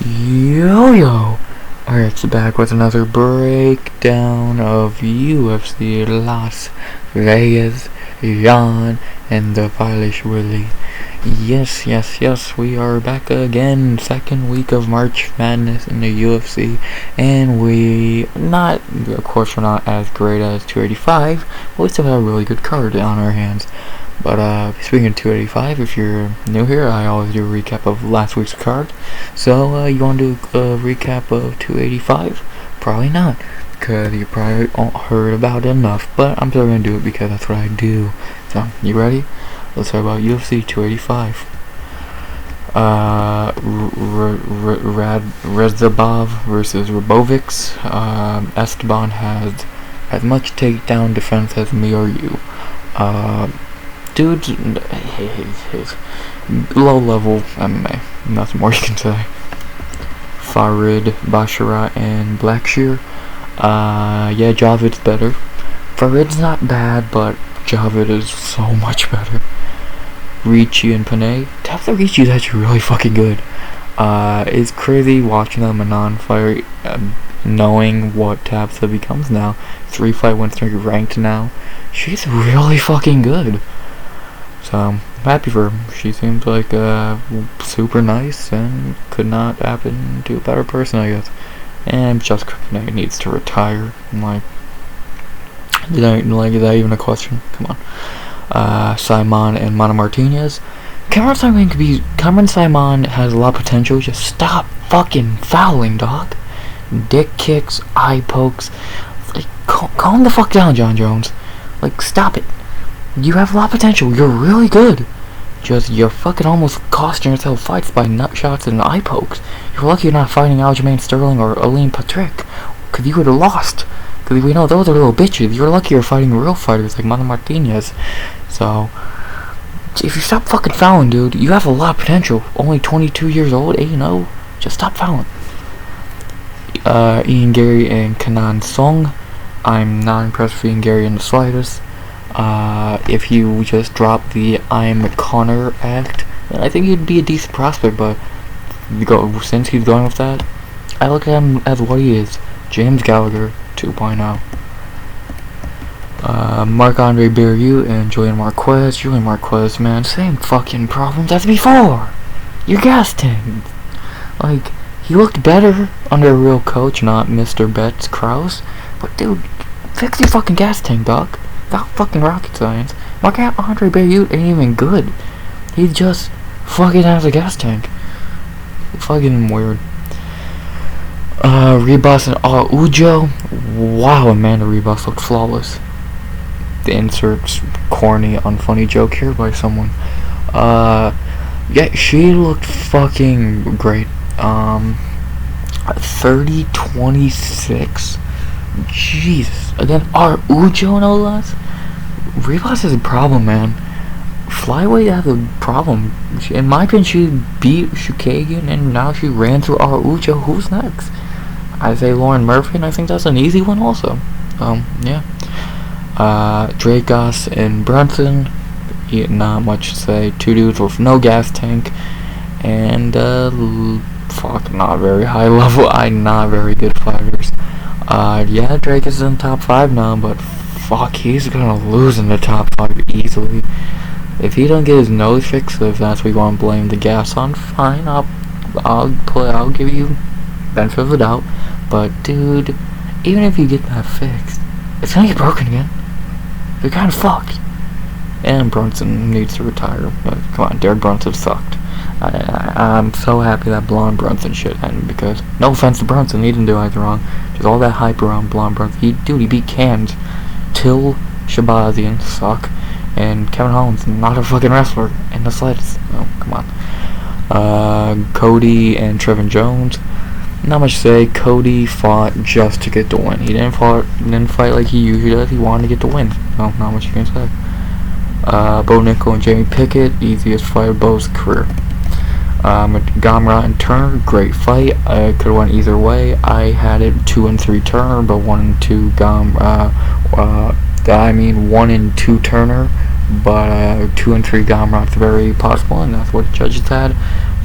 Yo! Alright, so back with another breakdown of UFC Las Vegas Breakdown and the Polish Willie. Yes, we are back again. Second week of March Madness in the UFC, and of course we're not as great as 285, but we still have a really good card on our hands. But speaking of 285, if you're new here, I always do a recap of last week's card. So you want to do a recap of 285? Probably not, because you probably heard about it enough. But I'm still gonna do it because that's what I do. So you ready? Let's talk about UFC 285. Rezabov versus Rabovics. Esteban has as much takedown defense as me or you. Dude's his low-level MMA. Nothing more you can say. Farid, Bashara, and Blackshear. Yeah, Javid's better. Farid's not bad, but Javid is so much better. Ricci and Panay. Tabitha Ricci's actually really fucking good. It's crazy watching them in non-fight, knowing what Tabitha becomes now. 3-fight win streak ranked now. She's really fucking good. So I'm happy for her. She seems like super nice and could not happen to a better person, I guess. And Jessica Panay needs to retire. I'm like, is that even a question? Come on. Simon and Mana Martinez. Cameron Simon has a lot of potential. Just stop fucking fouling, dog. Dick kicks, eye pokes. Like, calm the fuck down, John Jones. Like, stop it. You have a lot of potential. You're really good. Just you're fucking almost costing yourself fights by nut shots and eye pokes. You're lucky you're not fighting Aljamain Sterling or Aline Patrick, because you would have lost. Because we know those are little bitches. You're lucky you're fighting real fighters like Mana Martinez. So if you stop fucking fouling, dude, you have a lot of potential. Only 22 years old, 8-0. Just stop fouling. Ian Gary and Kanan Song. I'm not impressed with Ian Gary in the slightest. If you just drop the I'm Connor act, then I think he'd be a decent prospect, but since he's going with that, I look at him as what he is. James Gallagher 2.0. Marc-Andre Barriou and Julian Marquez. Julian Marquez, man, same fucking problems as before. Your gas tank. Like, he looked better under a real coach, not Mr. Betts Krause. But dude, fix your fucking gas tank, dog. Not fucking rocket science. Marc-Andre Barriou ain't even good. He just fucking has a gas tank. Fucking weird. Ribas and Ujo. Wow, Amanda Ribas looked flawless. The insert's corny, unfunny joke here by someone. Yeah, she looked fucking great. 30-26. Jesus. Again, Ujo no less. Ribas is a problem, man. Flyweight has a problem. In my opinion, she beat Shukagan and now she ran through Ujo. Who's next? I say Lauren Murphy, and I think that's an easy one also. Yeah. Dracos and Brunson. Not much to say. Two dudes with no gas tank. And, not very high level. Not very good fighters. Yeah, Drake is in top 5 now, but fuck, he's gonna lose in the top 5 easily. If he don't get his nose fixed, if that's what you want to blame the gas on, fine, I'll give you benefit of the doubt. But dude, even if you get that fixed, it's gonna get broken again. You're kinda fucked. And Brunson needs to retire, but come on, Derek Brunson sucked. I'm so happy that Blonde Brunson shit ended, because no offense to Brunson, he didn't do anything wrong. Just all that hype around Blonde Brunson. He beat Cans, Till Shabazian, suck, and Kevin Holland's not a fucking wrestler in the slightest. Oh, come on. Cody and Trevin Jones. Not much to say. Cody fought just to get the win. He didn't fight like he usually does. He wanted to get the win. No, not much you can say. Bo Nickel and Jamie Pickett, easiest fight of Bo's career. Gamrot and Turner, great fight. Could have went either way. I had it 2-3 Turner, but 1-2 1-2 Turner, but 2-3 Gamrot's very possible, and that's what the judges had.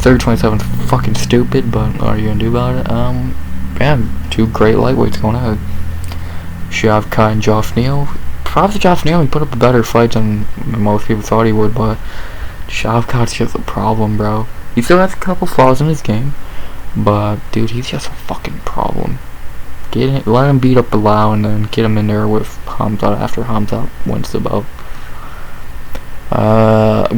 30-27 is fucking stupid, but what are you gonna do about it? Yeah, two great lightweights going out. Shavkat and Josh Neal. Props to Josh Neal, he put up a better fight than most people thought he would, but Shavkat's just a problem, bro. He still has a couple flaws in his game, but dude, he's just a fucking problem. Let him beat up Bilal and then get him in there with Hamza after Hamza wins the bout.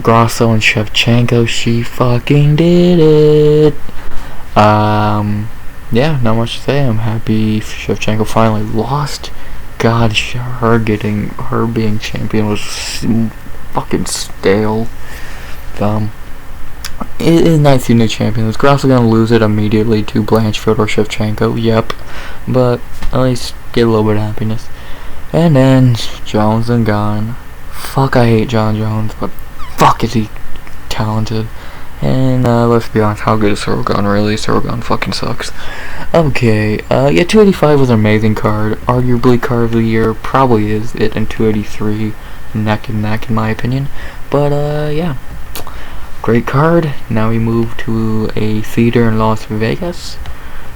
Grosso and Shevchenko, she fucking did it. Yeah, not much to say. I'm happy Shevchenko finally lost. God, her being champion was fucking stale. It is nice to see new champions. Grosso gonna lose it immediately to Blanchfield or Shevchenko, yep. But at least get a little bit of happiness. And then Jones and Gane. Fuck, I hate John Jones, but fuck is he talented. And let's be honest, how good is Gane really? Gane fucking sucks. Okay, yeah, 285 was an amazing card. Arguably card of the year, probably is it, and 283 neck and neck in my opinion. But yeah. Great card. Now we move to a theater in Las Vegas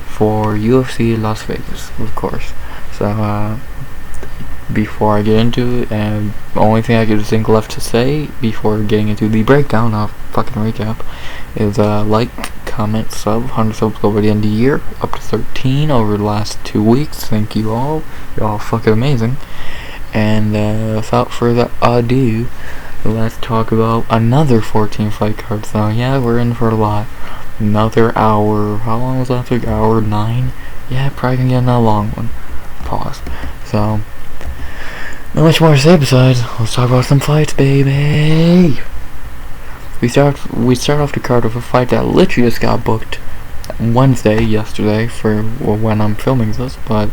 for UFC Las Vegas, of course. So, before I get into it, and the only thing I could think left to say before getting into the breakdown, I'll fucking recap, is like, comment, sub, 100 subs over the end of the year, up to 13 over the last 2 weeks. Thank you all. You're all fucking amazing. And without further ado, let's talk about another 14 fight card. So yeah, we're in for a lot. Another hour. How long was last week? Hour 9? Yeah, probably gonna get another long one. Pause. So, not much more to say besides, let's talk about some fights, baby. We start off the card with a fight that literally just got booked Wednesday, yesterday, for when I'm filming this, but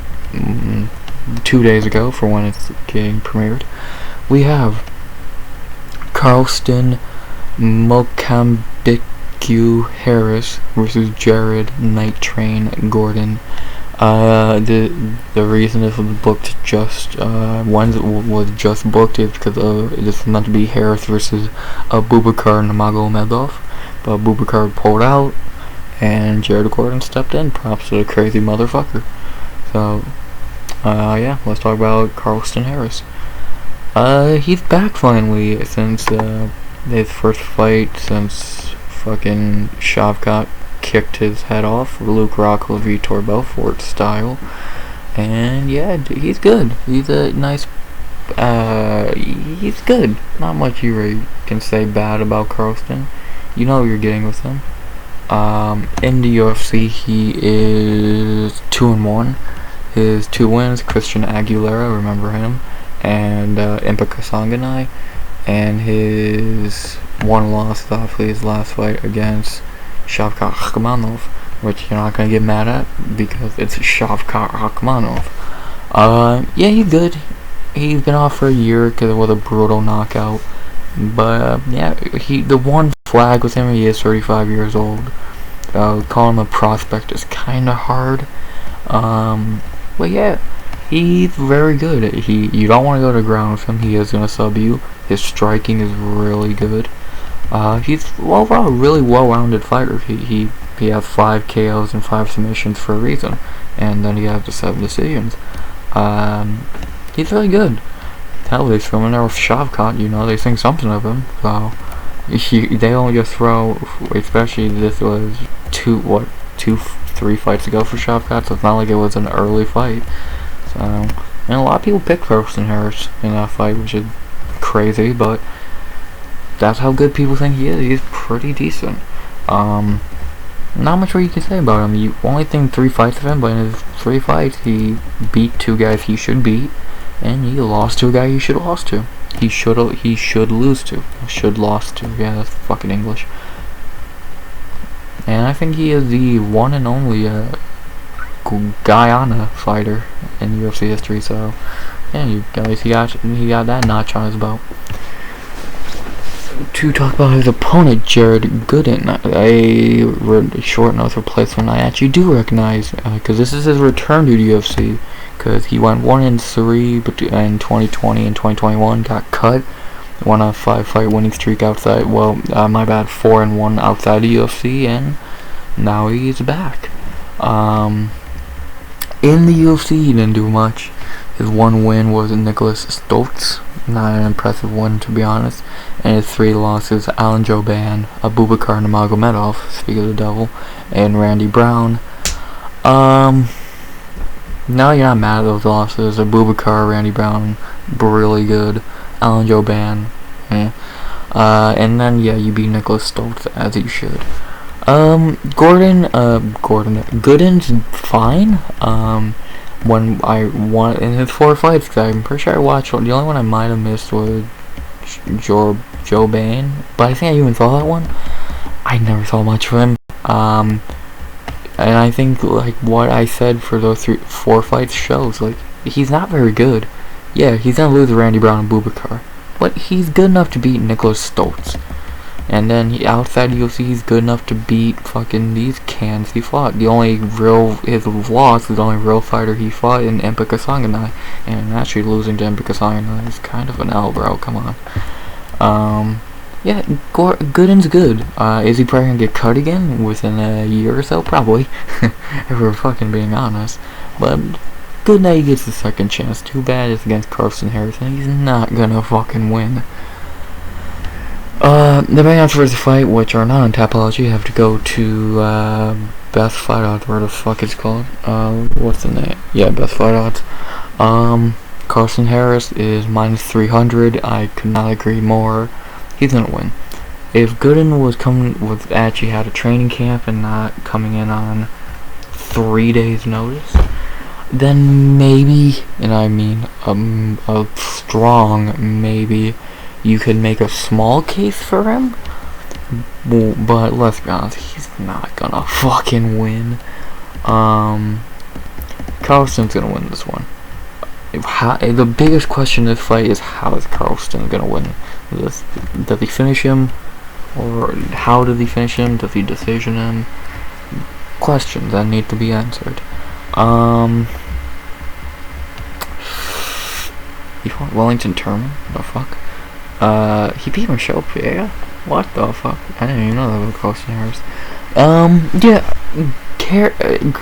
2 days ago for when it's getting premiered. We have Carlston Mocambique Harris versus Jared Night Train Gordon. The reason this was booked just was just booked is because this is meant to be Harris versus Abubakar Nurmagomedov, but Abubakar pulled out and Jared Gordon stepped in. Props to the crazy motherfucker. So yeah, let's talk about Carlston Harris. He's back finally since his first fight since fucking Shavkat kicked his head off, Luke Rockhold, Vitor Belfort style. And yeah, he's good. He's a nice, he's good. Not much you really can say bad about Carlston. You know what you're getting with him. In the UFC, he is 2-1. His 2 wins, Christian Aguilera, remember him, and Impa Kasanganay, and his 1 loss, obviously his last fight against Shavkat Rakhmonov, which you're not gonna get mad at because it's Shavkat Rakhmonov. Yeah, he's good. He's been off for a year because it was a brutal knockout, but yeah, the one flag with him, he is 35 years old. Calling him a prospect is kind of hard. But yeah, he's very good. You don't want to go to the ground with him. He is gonna sub you. His striking is really good. He's overall a really well-rounded fighter. He has 5 KOs and 5 submissions for a reason, and then he has the 7 decisions. He's really good. Hell, they throw him in there with Shavkat. You know, they think something of him. So they don't just throw. Especially this was 3 fights ago for Shavkat, so it's not like it was an early fight. So, and a lot of people picked Carlston Harris in that fight, which is crazy, but that's how good people think he is. He's pretty decent. Not much more you can say about him. You only think 3 fights of him, but in his 3 fights, he beat 2 guys he should beat, and he lost to a guy he should have lost to. He should lose to. Should lost to. Yeah, that's fucking English. And I think he is the one and only Guyana fighter in UFC history. So yeah, at least he got that notch on his belt. To talk about his opponent, Jared Gooden, a short notes replacement I actually do recognize, because this is his return to the UFC, because he went 1-3 in 2020 and 2021, got cut, went on a 5-fight winning streak outside. Well, my bad, 4-1 outside the UFC, and now he's back. In the UFC, he didn't do much. His one win was Nicholas Stoltz. Not an impressive one, to be honest. And his 3 losses: Alan Jouban, Abubakar Nurmagomedov, speak of the devil, and Randy Brown. No, you're not mad at those losses. Abubakar, Randy Brown, really good. Alan Jouban, and then, yeah, you beat Nicholas Stoltz, as you should. Gooden's fine. When I won in his 4 fights, cause I'm pretty sure I watched one. The only one I might have missed was Jouban, but I think I even saw that one. I never saw much of him. And I think, like, what I said for those 4 fights shows, like, he's not very good. Yeah, he's gonna lose to Randy Brown and Abubakar, but he's good enough to beat Nicholas Stoltz. And then outside the UFC, he's good enough to beat fucking these cans he fought. His loss is the only real fighter he fought in Empika Sanganai. And actually losing to Empika Sanganai is kind of an L, bro, come on. Yeah, Gooden's good. Is he probably gonna get cut again within a year or so? Probably. If we're fucking being honest. But good that he gets the second chance. Too bad it's against Carlston Harrison. He's not gonna fucking win. The main odds for the fight, which are not on Tapology, have to go to Best Fight Odds, where the fuck it's called. What's the name? Yeah, Best Fight Odds. Carlston Harris is -300. I could not agree more. He's gonna win. If Gooden was actually had a training camp and not coming in on 3 days notice, then maybe, and I mean a strong maybe, you could make a small case for him, but let's be honest, he's not gonna fucking win. Carlston's gonna win this one. The biggest question in this fight is, how is Carlston gonna win? Does he finish him? Or how does he finish him? Does he decision him? Questions that need to be answered. He fought Wellington Turman? The fuck? He beat Michelle Pierre? What the fuck? I didn't even know that was Carlston Harris. Yeah,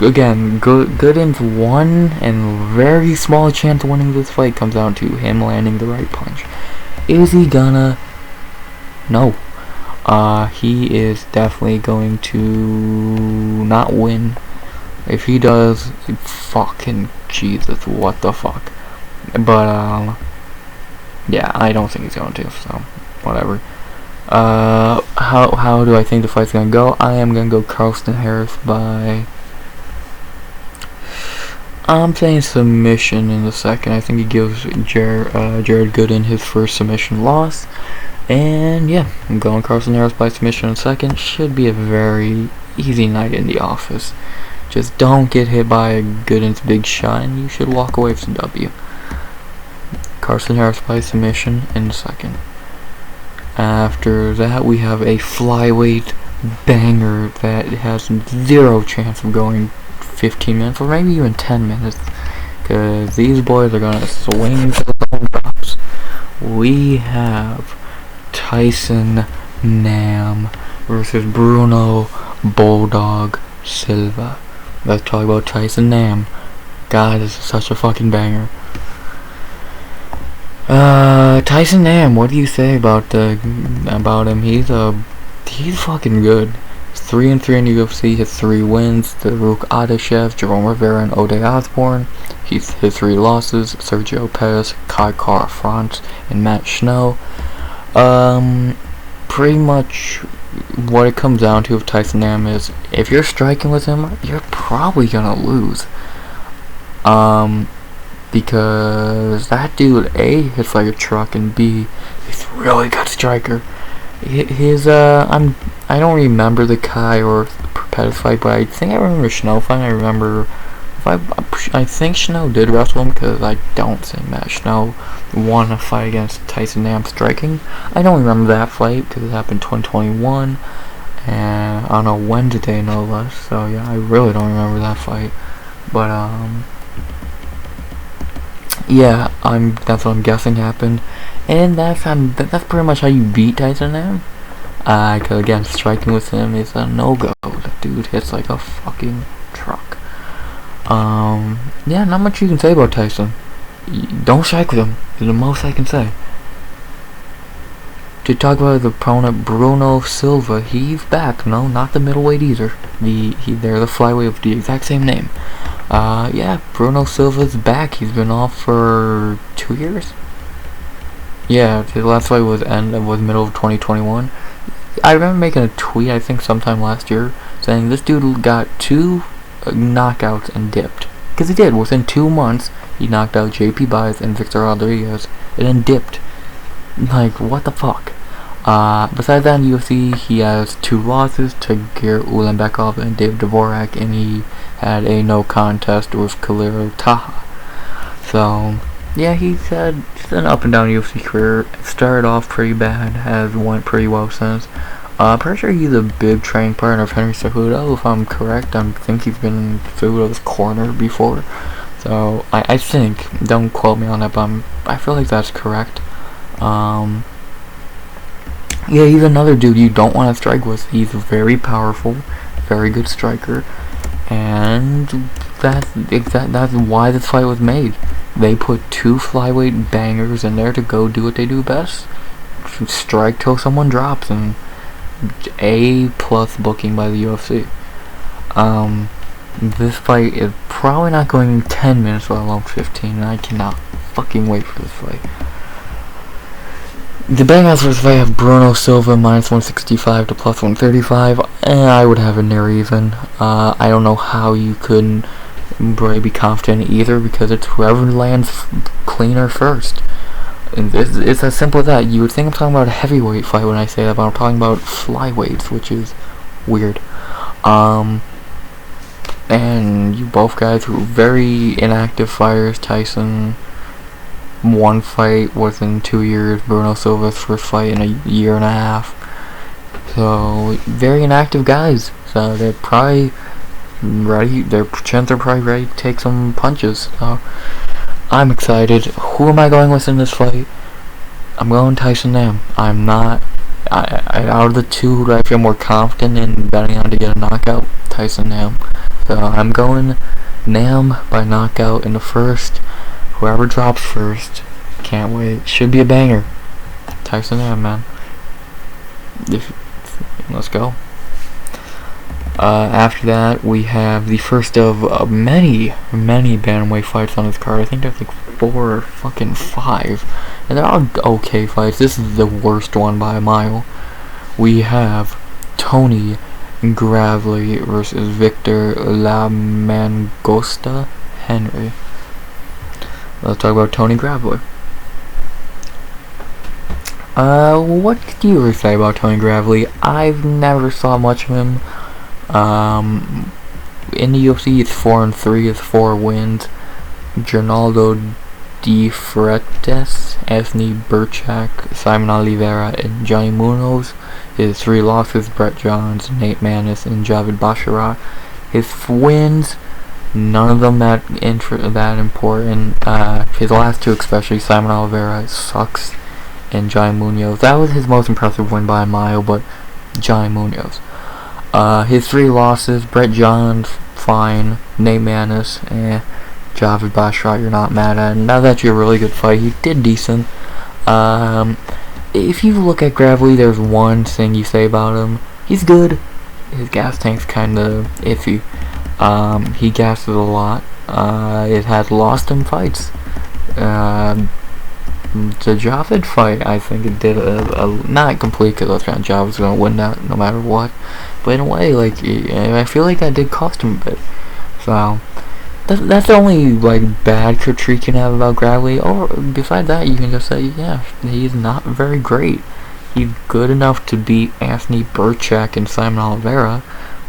again, Gooden's one and very small chance of winning this fight comes down to him landing the right punch. Is he gonna? No. He is definitely going to not win. If he does, fucking Jesus, what the fuck. But, yeah, I don't think he's going to, so, whatever. How do I think the fight's gonna go? I am gonna go Carlston Harris by, I'm saying submission in the second. I think he gives Jared Gooden his first submission loss. And yeah, I'm going Carlston Harris by submission in the second. Should be a very easy night in the office. Just don't get hit by Gooden's big shot and you should walk away with the W. Carlston Harris by submission in the second. After that, we have a flyweight banger that has zero chance of going 15 minutes or maybe even 10 minutes, because these boys are gonna swing to the bone drops. We have Tyson Nam versus Bruno Bulldog Silva. Let's talk about Tyson Nam. God, this is such a fucking banger. Tyson Nam, what do you say about him? He's fucking good. He's 3-3 in the UFC. His 3 wins: Farouk Adeshev, Jerome Rivera, and Ode Osborne. His 3 losses: Sergio Perez, Kai Kara France, and Matt Schnell. Pretty much what it comes down to with Tyson Nam is, if you're striking with him, you're probably gonna lose. Because that dude, A, hits like a truck, and B, he's a really good striker. I don't remember the Kai or Petr fight, but I think I remember Schnell fight. I think Schnell did wrestle him, because I don't think Matt Schnell won a fight against Tyson Nam striking. I don't remember that fight, because it happened 2021, and on a Wednesday, no less. So yeah, I really don't remember that fight. But yeah, that's what I'm guessing happened. And that's pretty much how you beat Tyson now. Cause again, striking with him is a no-go. The dude hits like a fucking truck. Yeah, not much you can say about Tyson. Don't strike with him, is the most I can say. To talk about the opponent, Bruno Silva, he's back. No, not the middleweight either. They're the flyweight with the exact same name. Yeah, Bruno Silva's back. He's been off for 2 years. Yeah, his last fight was middle of 2021. I remember making a tweet, I think sometime last year, saying this dude got 2 knockouts and dipped. Because he did. Within 2 months, he knocked out JP Baez and Vitor Rodriguez, and then dipped. Like, what the fuck? Besides that in UFC, he has 2 losses to Garrett Ulanbekov and David Dvorak, and he had a no contest with Kalero Taha. So, yeah, he's had an up and down UFC career. Started off pretty bad, has went pretty well since. Pretty sure he's a big training partner of Henry Cejudo, if I'm correct. I think he's been in Cejudo's corner before. So, I think, don't quote me on that, but I feel like that's correct. Yeah, he's another dude you don't want to strike with. He's very powerful, very good striker, and that's why this fight was made. They put 2 flyweight bangers in there to go do what they do best. Strike till someone drops, and A+ booking by the UFC. This fight is probably not going 10 minutes, let alone 15, and I cannot fucking wait for this fight. The betting odds for this fight have Bruno Silva minus 165 to plus 135, and I would have a near even. I don't know how you couldn't really be confident either, because it's whoever lands cleaner first. And it's as simple as that. You would think I'm talking about a heavyweight fight when I say that, but I'm talking about flyweights, which is weird. And you both guys who are very inactive fighters. Tyson, 1 fight within 2 years. Bruno Silva's first fight in a year and a half. So, very inactive guys. So, they're probably ready. Their chins are probably ready to take some punches. So, I'm excited. Who am I going with in this fight? I'm going Tyson Nam. I'm not. Out of the 2 who I feel more confident in betting on to get a knockout, Tyson Nam. So I'm going Nam by knockout in the first. Whoever drops first. Can't wait. Should be a banger. Tyson Nam, man. Let's go. After that, we have the first of many bantamweight fights on this card. I think there's like 4 or fucking 5. And they're all okay fights. This is the worst one by a mile. We have Tony Gravely versus Victor La Mangosta Henry. Let's talk about Tony Gravely. What do you really say about Tony Gravely? I've never saw much of him. In the UFC, it's 4-3, it's 4 wins. Gernaldo Di Freitas, Anthony Burchak, Simon Oliveira, and Johnny Munoz. His 3 losses: Brett Johns, Nate Maness, and Javid Basharat. His wins, none of them that important. His last 2, especially Simon Oliveira, sucks, and Johnny Munoz. That was his most impressive win by a mile, but Johnny Munoz. His 3 losses: Brett Johns, fine. Nate Maness, Javid Basharat, you're not mad at. Now that's a really good fight. He did decent. If you look at Gravely, there's one thing you say about him. He's good. His gas tank's kinda iffy. He gasses a lot. It has lost him fights. The Javid fight, I think it did not complete, because Javid's gonna win that no matter what. But in a way, like, I feel like that did cost him a bit. So that's the only like bad critique you can have about Gravely. Or besides that, you can just say, yeah, he's not very great. He's good enough to beat Anthony Burchak and Simon Oliveira,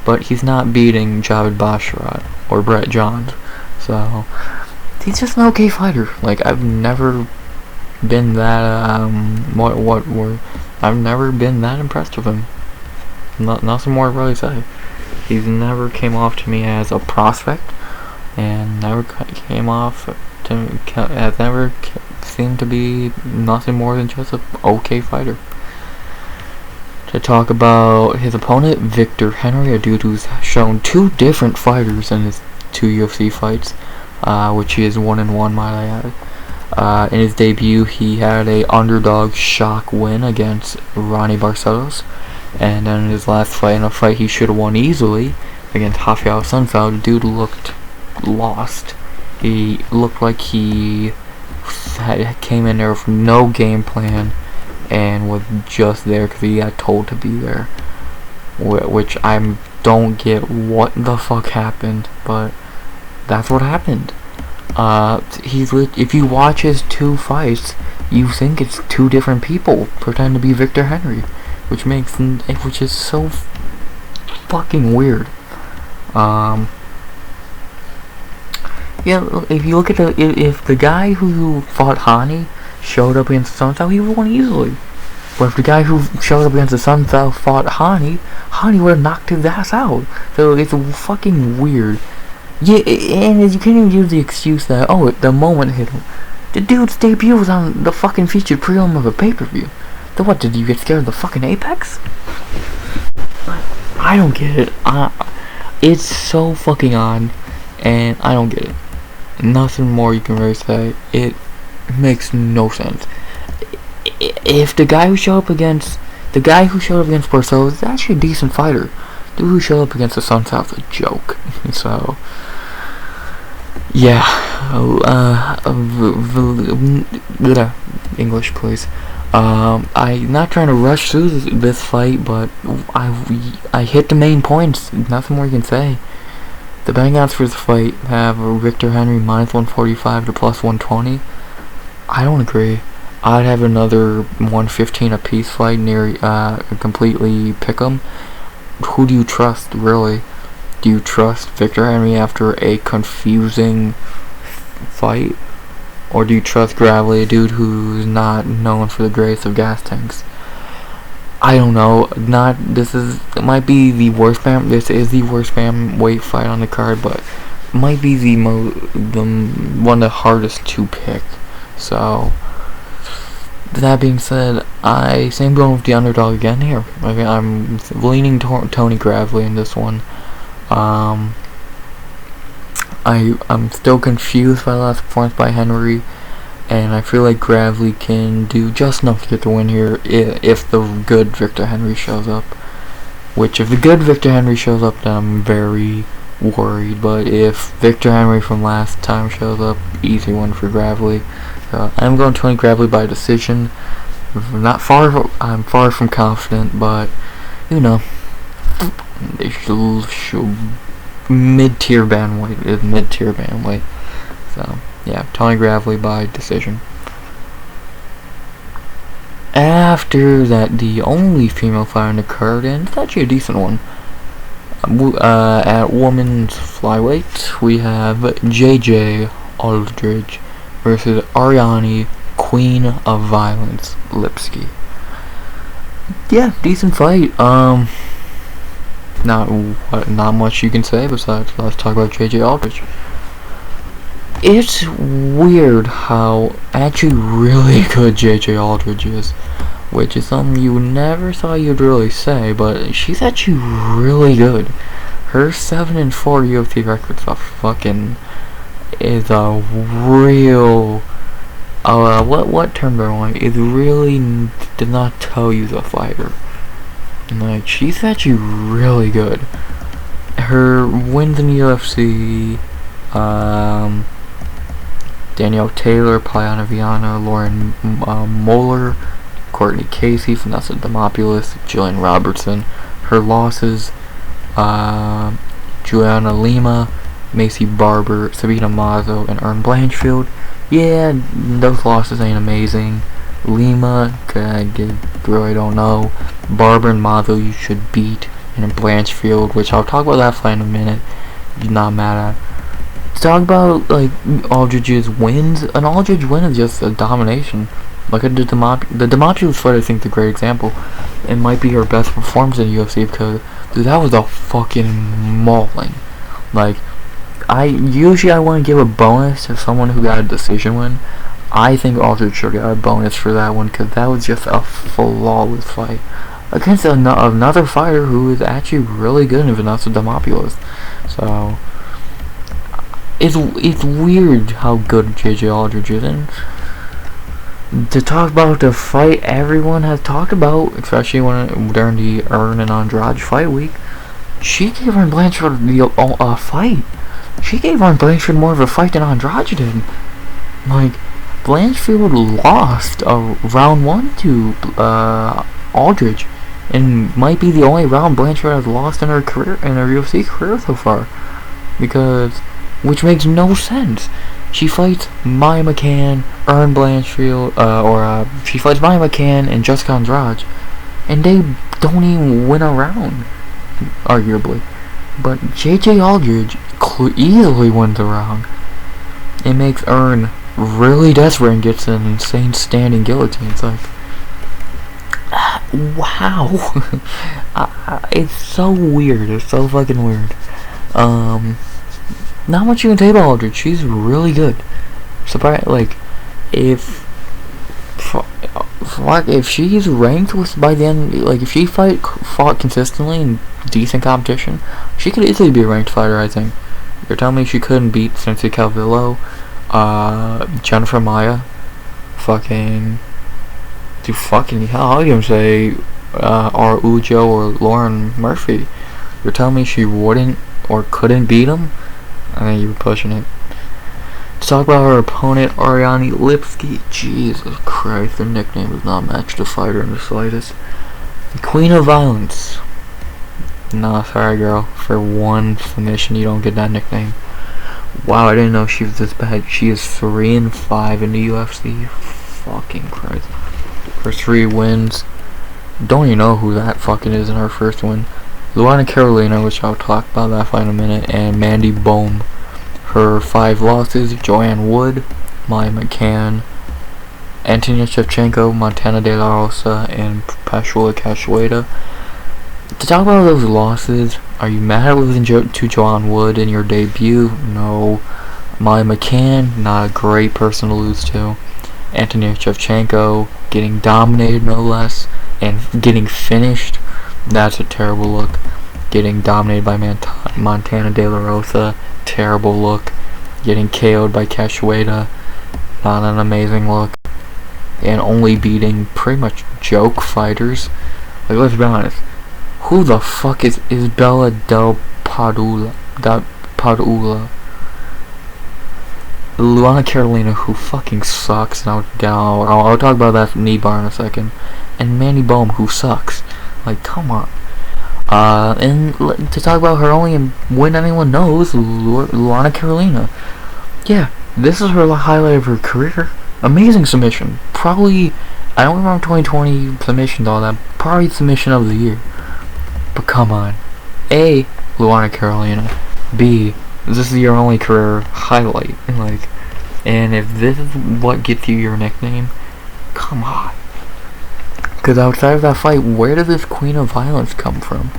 but he's not beating Javid Basharat or Brett Johns. So he's just an okay fighter. Like, I've never been that I've never been that impressed with him. Nothing more to really say. He's never came off to me as a prospect, and never came off has never seemed to be nothing more than just an okay fighter. To talk about his opponent, Victor Henry, a dude who's shown 2 different fighters in his 2 UFC fights, which he is 1-1, might I add. In his debut, he had a underdog shock win against Ronnie Barcelos, and then in his last fight, in a fight he should have won easily against Raphael Assunção, the dude looked lost. He looked like he came in there with no game plan and was just there because he got told to be there, which I don't get what the fuck happened, but that's what happened. If you watch his 2 fights, you think it's 2 different people pretend to be Victor Henry, which is so fucking weird. Yeah, if you look at if the guy who fought Hani showed up against Assunção, he would won easily. But if the guy who showed up against Assunção fought Hani would have knocked his ass out. So it's fucking weird. Yeah, and you can't even use the excuse that, oh, the moment hit him. The dude's debut was on the fucking featured prelim of a pay-per-view. So what, did you get scared of the fucking Apex? I don't get it. It's so fucking odd, and I don't get it. Nothing more you can really say. It makes no sense. If the guy who showed up against Barcelos is actually a decent fighter, the dude who showed up against the Assunção is a joke. So yeah, English please. I'm not trying to rush through this fight, but I hit the main points. Nothing more you can say. The betting odds for this fight have Victor Henry -145 to +120. I don't agree. I'd have another 115 apiece fight near completely pick 'em. Who do you trust, really? Do you trust Victor Henry after a confusing fight? Or do you trust Gravely, a dude who's not known for the greatest of gas tanks? I don't know. This is the worst bantamweight fight on the card, but it might be one of the hardest to pick. So that being said, I think I'm going with the underdog again here. I'm leaning Tony Gravely in this one. I'm still confused by the last performance by Henry, and I feel like Gravely can do just enough to get the win here if the good Victor Henry shows up. Which, if the good Victor Henry shows up, then I'm very worried. But if Victor Henry from last time shows up, easy one for Gravely. So I'm going Tony Gravely by decision. I'm far from confident, but you know, they should mid-tier bantamweight is mid-tier bantamweight. So yeah, Tony Gravely by decision. After that, the only female fight on the card, and it's actually a decent one. At women's flyweight, we have JJ Aldrich versus Ariane, Queen of Violence, Lipski. Yeah, decent fight. Not much you can say besides let's talk about JJ Aldrich. It's weird how actually really good JJ Aldrich is, which is something you never thought you'd really say, but she's actually really good. Her 7-4 UFC record is a real what term do I want? It really did not tell you the fighter. Like, she's actually really good. Her wins in the UFC, Danielle Taylor, Payana Viana, Lauren Moeller, Courtney Casey, Vanessa Demopoulos, Jillian Robertson. Her losses, Juliana Lima, Macy Barber, Sabina Mazo, and Erin Blanchfield. Yeah, those losses ain't amazing. Lima, I really don't know. Barber and Mazo you should beat, and Blanchfield, which I'll talk about that fight in a minute, not mad at. To talk about like Aldrich's wins, an Aldrich win is just a domination. Look at the Demopoulos fight. I think is a great example. It might be her best performance in UFC because dude, that was a fucking mauling. Like, I want to give a bonus to someone who got a decision win. I think Aldrich should get a bonus for that one, because that was just a flawless fight against another fighter who is actually really good in Vanessa Demopoulos. So it's weird how good JJ Aldrich is. And to talk about the fight everyone has talked about, especially during the Earn and Andrade fight week, she gave Earn Blanchard a fight. She gave Earn Blanchard more of a fight than Andrade did. Like, Blanchfield lost round 1 to Aldrich, and might be the only round Blanchard has lost in her career, in her UFC career so far, which makes no sense. She fights Maya McCann, Earn Blanchfield, she fights Maya McCann and Jessica Andrade, and they don't even win a round, arguably. But JJ Aldrich easily wins a round. It makes Earn really desperate and gets an insane standing guillotine. It's like, wow. It's so weird. It's so fucking weird. Not much you can say about Aldrich. She's really good. Surprise, like, if she's ranked by the end, like, if she fought consistently in decent competition, she could easily be a ranked fighter, I think. You're telling me she couldn't beat Cynthia Calvillo, Jennifer Maia, how you gonna say, or Ujo or Lauren Murphy? You're telling me she wouldn't or couldn't beat them? I think you were pushing it. To talk about her opponent, Ariane Lipski. Jesus Christ, her nickname does not match the fighter in the slightest. The Queen of Violence. Nah, sorry girl. For one submission, you don't get that nickname. Wow, I didn't know she was this bad. She is 3-5 in the UFC. Fucking Christ. Her 3 wins. Don't even know who that fucking is in her first win. Luana Carolina, which I'll talk about that fight in a minute, and Mandy Bohm. Her 5 losses: Joanne Wood, Maya McCann, Antonia Shevchenko, Montana De La Rosa, and Pashula Cachoeira. To talk about those losses, are you mad at losing to Joanne Wood in your debut? No. Maya McCann, not a great person to lose to. Antonia Shevchenko, getting dominated no less, and getting finished. That's a terrible look. Getting dominated by Montana De La Rosa, terrible look. Getting KO'd by Cachoeira, not an amazing look. And only beating pretty much joke fighters. Like, let's be honest. Who the fuck is Isabella Del Padula? Luana Carolina, who fucking sucks. And I'll talk about that knee bar in a second. And Mandy Bohm, who sucks. Like, come on. And to talk about her only win anyone knows, Luana Carolina. Yeah, this is her highlight of her career. Amazing submission. Probably, I don't remember 2020 submissions, all that. Probably submission of the year. But come on. A, Luana Carolina. B, this is your only career highlight. And if this is what gets you your nickname, come on. Because outside of that fight, where did this Queen of Violence come from?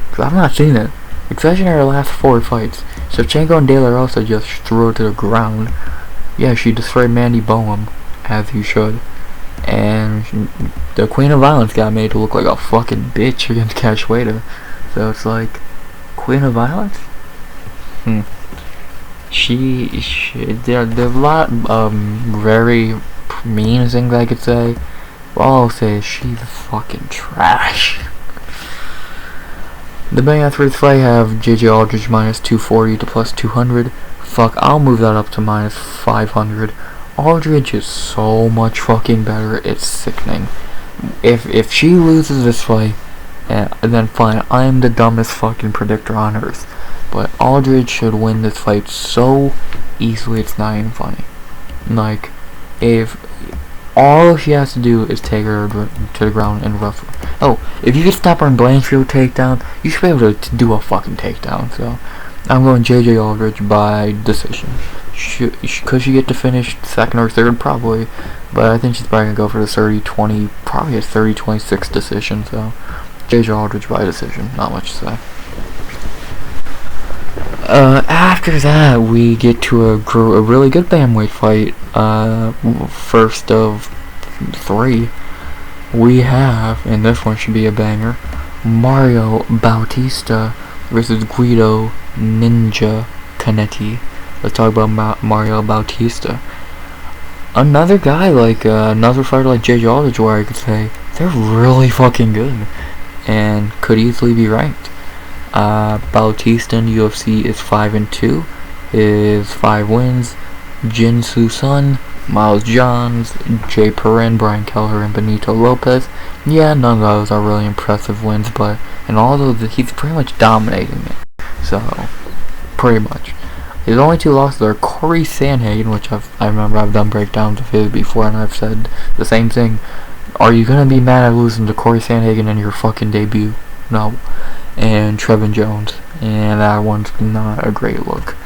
Because I've not seen it. Especially in her last 4 fights. Shevchenko and De La Rosa just threw her to the ground. Yeah, she destroyed Mandy Bohm, as you should. And the Queen of Violence got made to look like a fucking bitch against Cachoeira. So it's like, Queen of Violence? There's a lot of very mean things I could say. All I'll say is she's fucking trash. The betting odds for this fight have JJ Aldrich minus 240 to plus 200. Fuck, I'll move that up to minus 500. Aldrich is so much fucking better, it's sickening. If she loses this fight, then fine, I'm the dumbest fucking predictor on earth. But Aldrich should win this fight so easily, it's not even funny. Like, if all she has to do is take her to the ground and rough her. Oh, if you can stop her in Blanchfield takedown, you should be able to do a fucking takedown. So, I'm going JJ Aldrich by decision. Could she get to finish 2nd or 3rd? Probably. But I think she's probably going to go for the 30-20, probably a 30-26 decision. So, JJ Aldrich by decision. Not much to say. After that, we get to a really good bantamweight fight. First of 3, we have, and this one should be a banger, Mario Bautista versus Guido Ninja Cannetti. Let's talk about Mario Bautista. Another guy like another fighter like J.J. Aldrich, where I could say they're really fucking good and could easily be ranked. Bautista in UFC is 5-2, is 5 wins. Jinsu Sun, Miles Johns, Jay Perrin, Brian Kelleher, and Benito Lopez. Yeah, none of those are really impressive wins, but in all those, he's pretty much dominating it. So, pretty much. His only 2 losses are Corey Sandhagen, which I remember I've done breakdowns of his before, and I've said the same thing. Are you gonna be mad at losing to Corey Sandhagen in your fucking debut? No. And Trevin Jones, and that one's not a great look.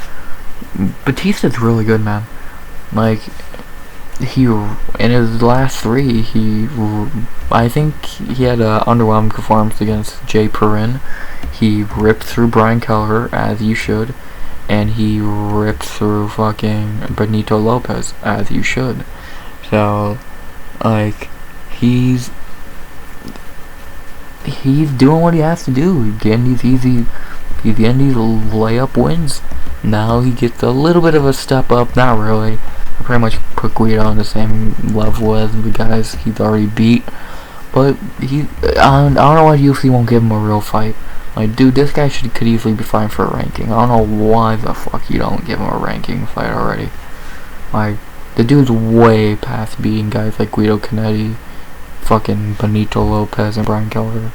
Batista's really good, man. Like, he, in his last 3, I think he had an underwhelming performance against Jay Perrin. He ripped through Brian Kelleher, as you should, and he ripped through fucking Benito Lopez, as you should. So, like, he's doing what he has to do. He's getting these layup wins. Now he gets a little bit of a step up. Not really. I pretty much put Guido on the same level as the guys he's already beat. But I don't know why UFC won't give him a real fight. Like, dude, this guy could easily be fine for a ranking. I don't know why the fuck you don't give him a ranking fight already. Like, the dude's way past beating guys like Guido Cannetti, fucking Benito Lopez, and Brian Kelleher.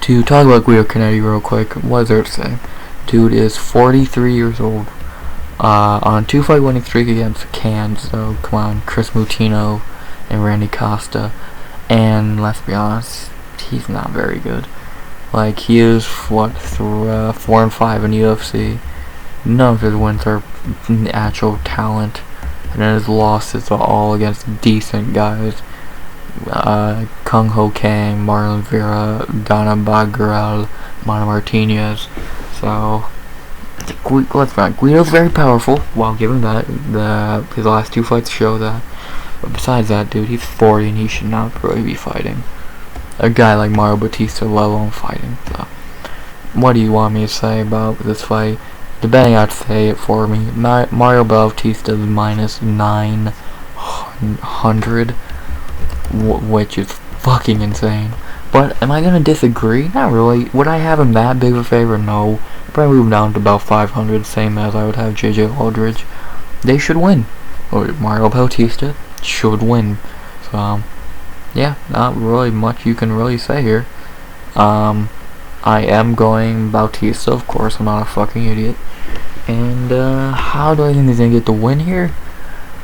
To talk about Guido Cannetti real quick, what is there to say? Dude is 43 years old. On a 2-fight winning streak against Cannes, so come on, Chris Mutino and Randy Costa. And let's be honest, he's not very good. Like, he is, 4-5 in UFC. None of his wins are actual talent. And then his losses are all against decent guys. Kung Ho Kang, Marlon Vera, Donna Bagral, Mana Martinez. So, let's be honest, Guido's very powerful. While giving that, his last 2 fights show that. But besides that, dude, he's 40 and he should not really be fighting a guy like Mario Bautista, let alone fighting. So, what do you want me to say about this fight? The betting ought to say it for me. Mario Bautista is minus 900, which is fucking insane. But am I gonna disagree? Not really. Would I have him that big of a favor? No. Probably move down to about 500, same as I would have J.J. Aldrich. They should win. Or Mario Bautista should win. So, yeah, not really much you can really say here. I am going Bautista, of course. I'm not a fucking idiot. And how do I think he's gonna get the win here?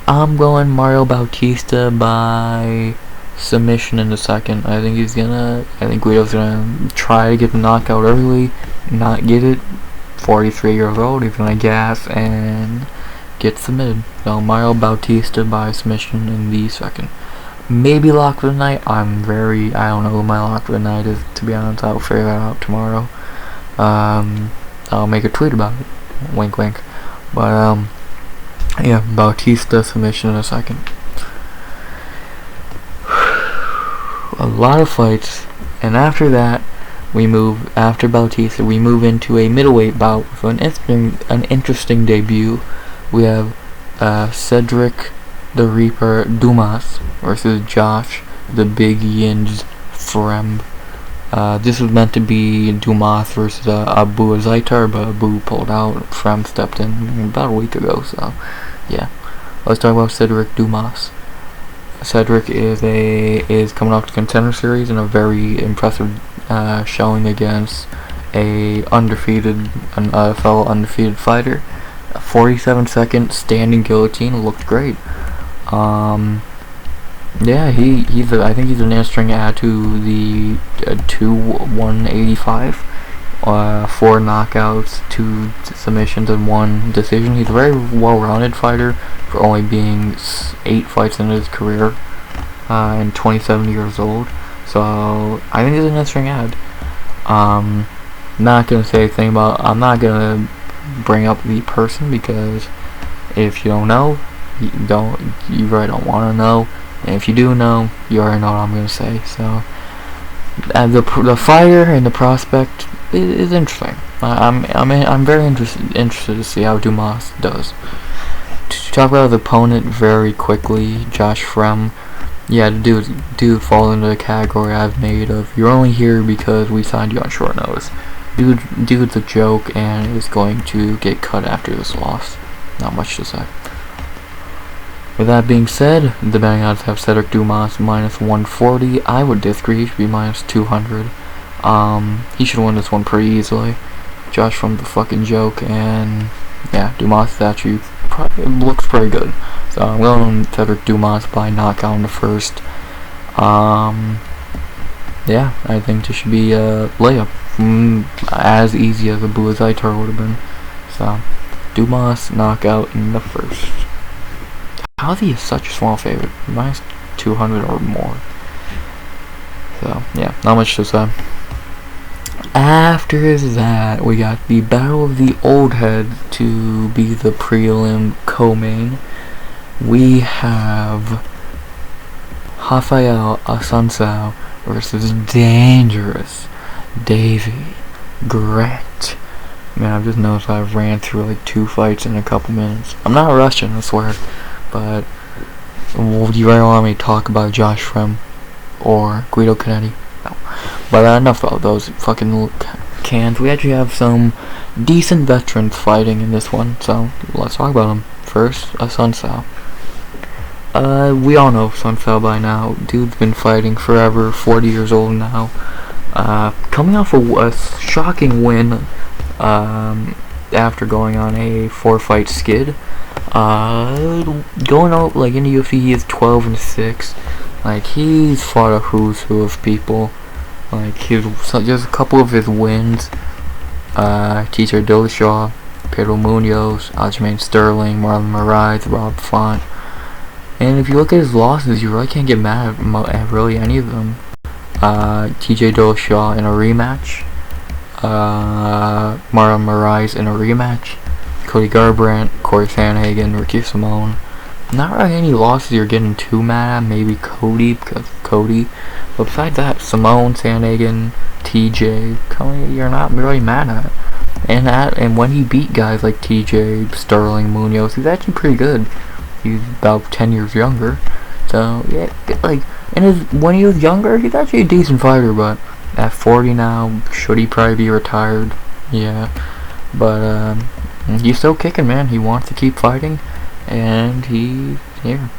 I'm going Mario Bautista by submission in the second. I think Guido's gonna try to get the knockout early, not get it. 43 years old, he's gonna gas and get submitted. So Mario Bautista by submission in the second. Maybe lock for the night. I don't know who my lock for the night is, to be honest. I'll figure that out tomorrow. I'll make a tweet about it. Wink wink. But yeah, Bautista submission in a second. A lot of fights, and after that, after Bautista, we move into a middleweight bout with an interesting debut. We have Sedriques the Reaper Dumas versus Josh the Big Yins Fremd. This was meant to be Dumas versus Abu Azaitar, but Abu pulled out. Fremd stepped in about a week ago, so yeah. Let's talk about Sedriques Dumas. Sedriques is coming off the Contender Series in a very impressive showing against a fellow undefeated fighter. A 47-second standing guillotine looked great. Yeah, I think he's an interesting add to the 185. 4 knockouts, 2 submissions, and 1 decision. He's a very well-rounded fighter for only being 8 fights in his career and 27 years old. So I think he's an interesting add. not gonna say anything about. I'm not gonna bring up the person because if you don't know, you really don't want to know, and if you do know, you already know what I'm gonna say. So, the fighter and the prospect is interesting. I'm very interested to see how Dumas does. To talk about the opponent very quickly, Josh Fremd. Yeah, the dude falls into the category I've made of you're only here because we signed you on short notice. Dude's a joke and is going to get cut after this loss. Not much to say. With that being said, the betting odds have Cedric Dumas -140. I would disagree. He should be -200. He should win this one pretty easily. Josh from the fucking joke, and yeah, Dumas actually looks pretty good. So I'm going Cedric Dumas by knockout in the first. Yeah, I think this should be a layup. As easy as a Vitor would have been. So, Dumas knockout in the first. How is he such a small favorite? -200 or more. So, yeah, not much to say. After that, we got the Battle of the Old Heads to be the prelim co-main. We have Raphael Assunção versus Dangerous Davey. Great. Man, I've just noticed I ran through like 2 fights in a couple minutes. I'm not rushing, I swear. But, do you really want me to talk about Josh Fremd or Guido Cannetti? No. But enough of those fucking little cans. We actually have some decent veterans fighting in this one. So, let's talk about them. First, Assunção. We all know Assunção by now. Dude's been fighting forever, 40 years old now. Coming off a shocking win after going on a 4-fight skid. Going out like in the UFC, he is 12-6. Like, he's fought a who's who of people. Like, just a couple of his wins. TJ Dillashaw, Pedro Munoz, Aljamain Sterling, Marlon Moraes, Rob Font. And if you look at his losses, you really can't get mad at really any of them. TJ Dillashaw in a rematch. Marlon Moraes in a rematch. Cody Garbrandt, Corey Sandhagen, Ricky Simone. Not really any losses you're getting too mad at. Maybe Cody, because Cody. But besides that, Simone, Sandhagen, TJ, you're not really mad at. And when he beat guys like TJ, Sterling, Munoz, he's actually pretty good. He's about 10 years younger. So, yeah, like, when he was younger, he's actually a decent fighter, but at 40 now, should he probably be retired? Yeah. But, he's still kicking, man. He wants to keep fighting, and he's here.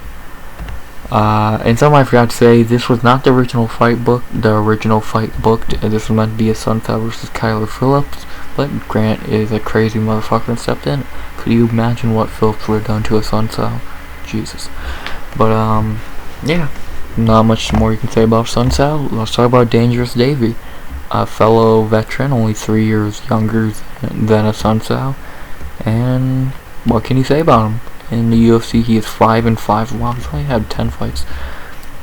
And something I forgot to say, this was not the original fight booked. This was meant to be Assunção versus Kyler Phillips, but Grant is a crazy motherfucker and stepped in. Could you imagine what Phillips would have done to Assunção? Jesus. But, yeah. Not much more you can say about Assunção. Let's talk about Dangerous Davey. A fellow veteran, only 3 years younger than Assunção. And what can you say about him? In the UFC, he is 5-5. Wow, he's only had 10 fights.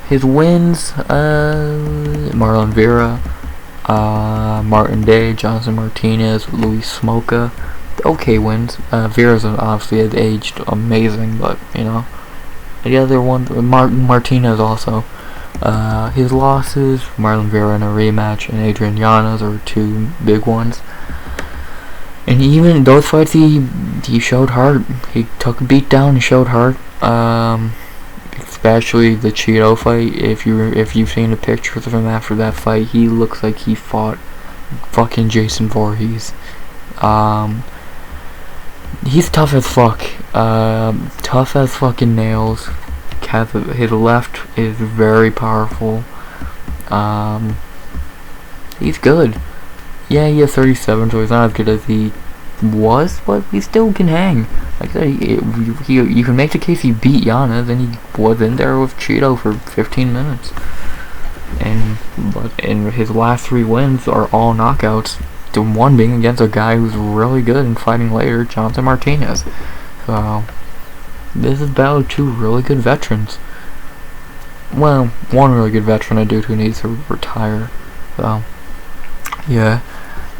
His wins, Marlon Vera, Martin Day, Johnson Martinez, Luis Smoka. Okay wins. Vera's obviously has aged amazing, but, you know. The other one, Martinez also. His losses, Marlon Vera in a rematch, and Adrian Yanez are 2 big ones. And even those fights, he showed heart. He took a beat down and showed heart. Especially the Cheeto fight. If you've seen the pictures of him after that fight, he looks like he fought fucking Jason Voorhees. He's tough as fuck. Tough as fucking nails. His left is very powerful. He's good. Yeah, he is 37, so he's not as good as he was, but he still can hang. Like I said, you can make the case he beat Yanez, and he was in there with Cheeto for 15 minutes. And his last 3 wins are all knockouts. The one being against a guy who's really good and fighting later, Johnson Martinez. So this is battle of 2 really good veterans. Well, one really good veteran, a dude who needs to retire. So yeah.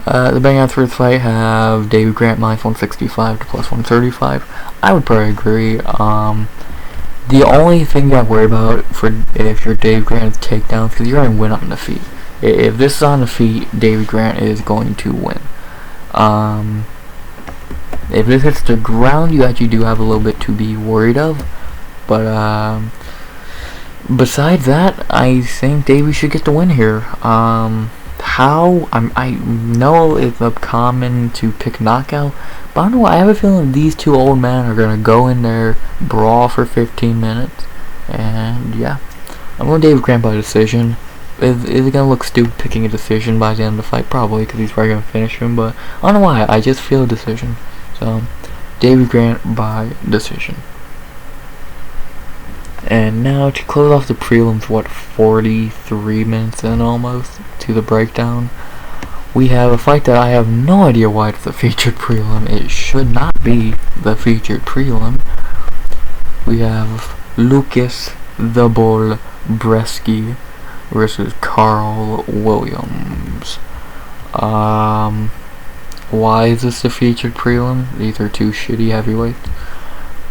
The betting odds for this fight have Davey Grant minus 165 to plus 135. I would probably agree. The only thing I worry about for if you're Davey Grant's takedowns, because you're going to win on the feet. If this is on the feet, Davey Grant is going to win. If this hits the ground, you actually do have a little bit to be worried of. But besides that, I think Davey should get the win here. How? I know it's common to pick knockout, but I don't know. I have a feeling these two old men are gonna go in there, brawl for 15 minutes, and yeah, I'm going Davey Grant by decision. Is it gonna look stupid picking a decision by the end of the fight? Probably, because he's probably gonna finish him. But I don't know why. I just feel a decision. So, Davey Grant by decision. And now to close off the prelims, what, 43 minutes in almost to the breakdown, we have a fight that I have no idea why it's the featured prelim. It should not be the featured prelim. We have Łukasz the Bull Brzeski versus Karl Williams. Why is this the featured prelim? These are two shitty heavyweights.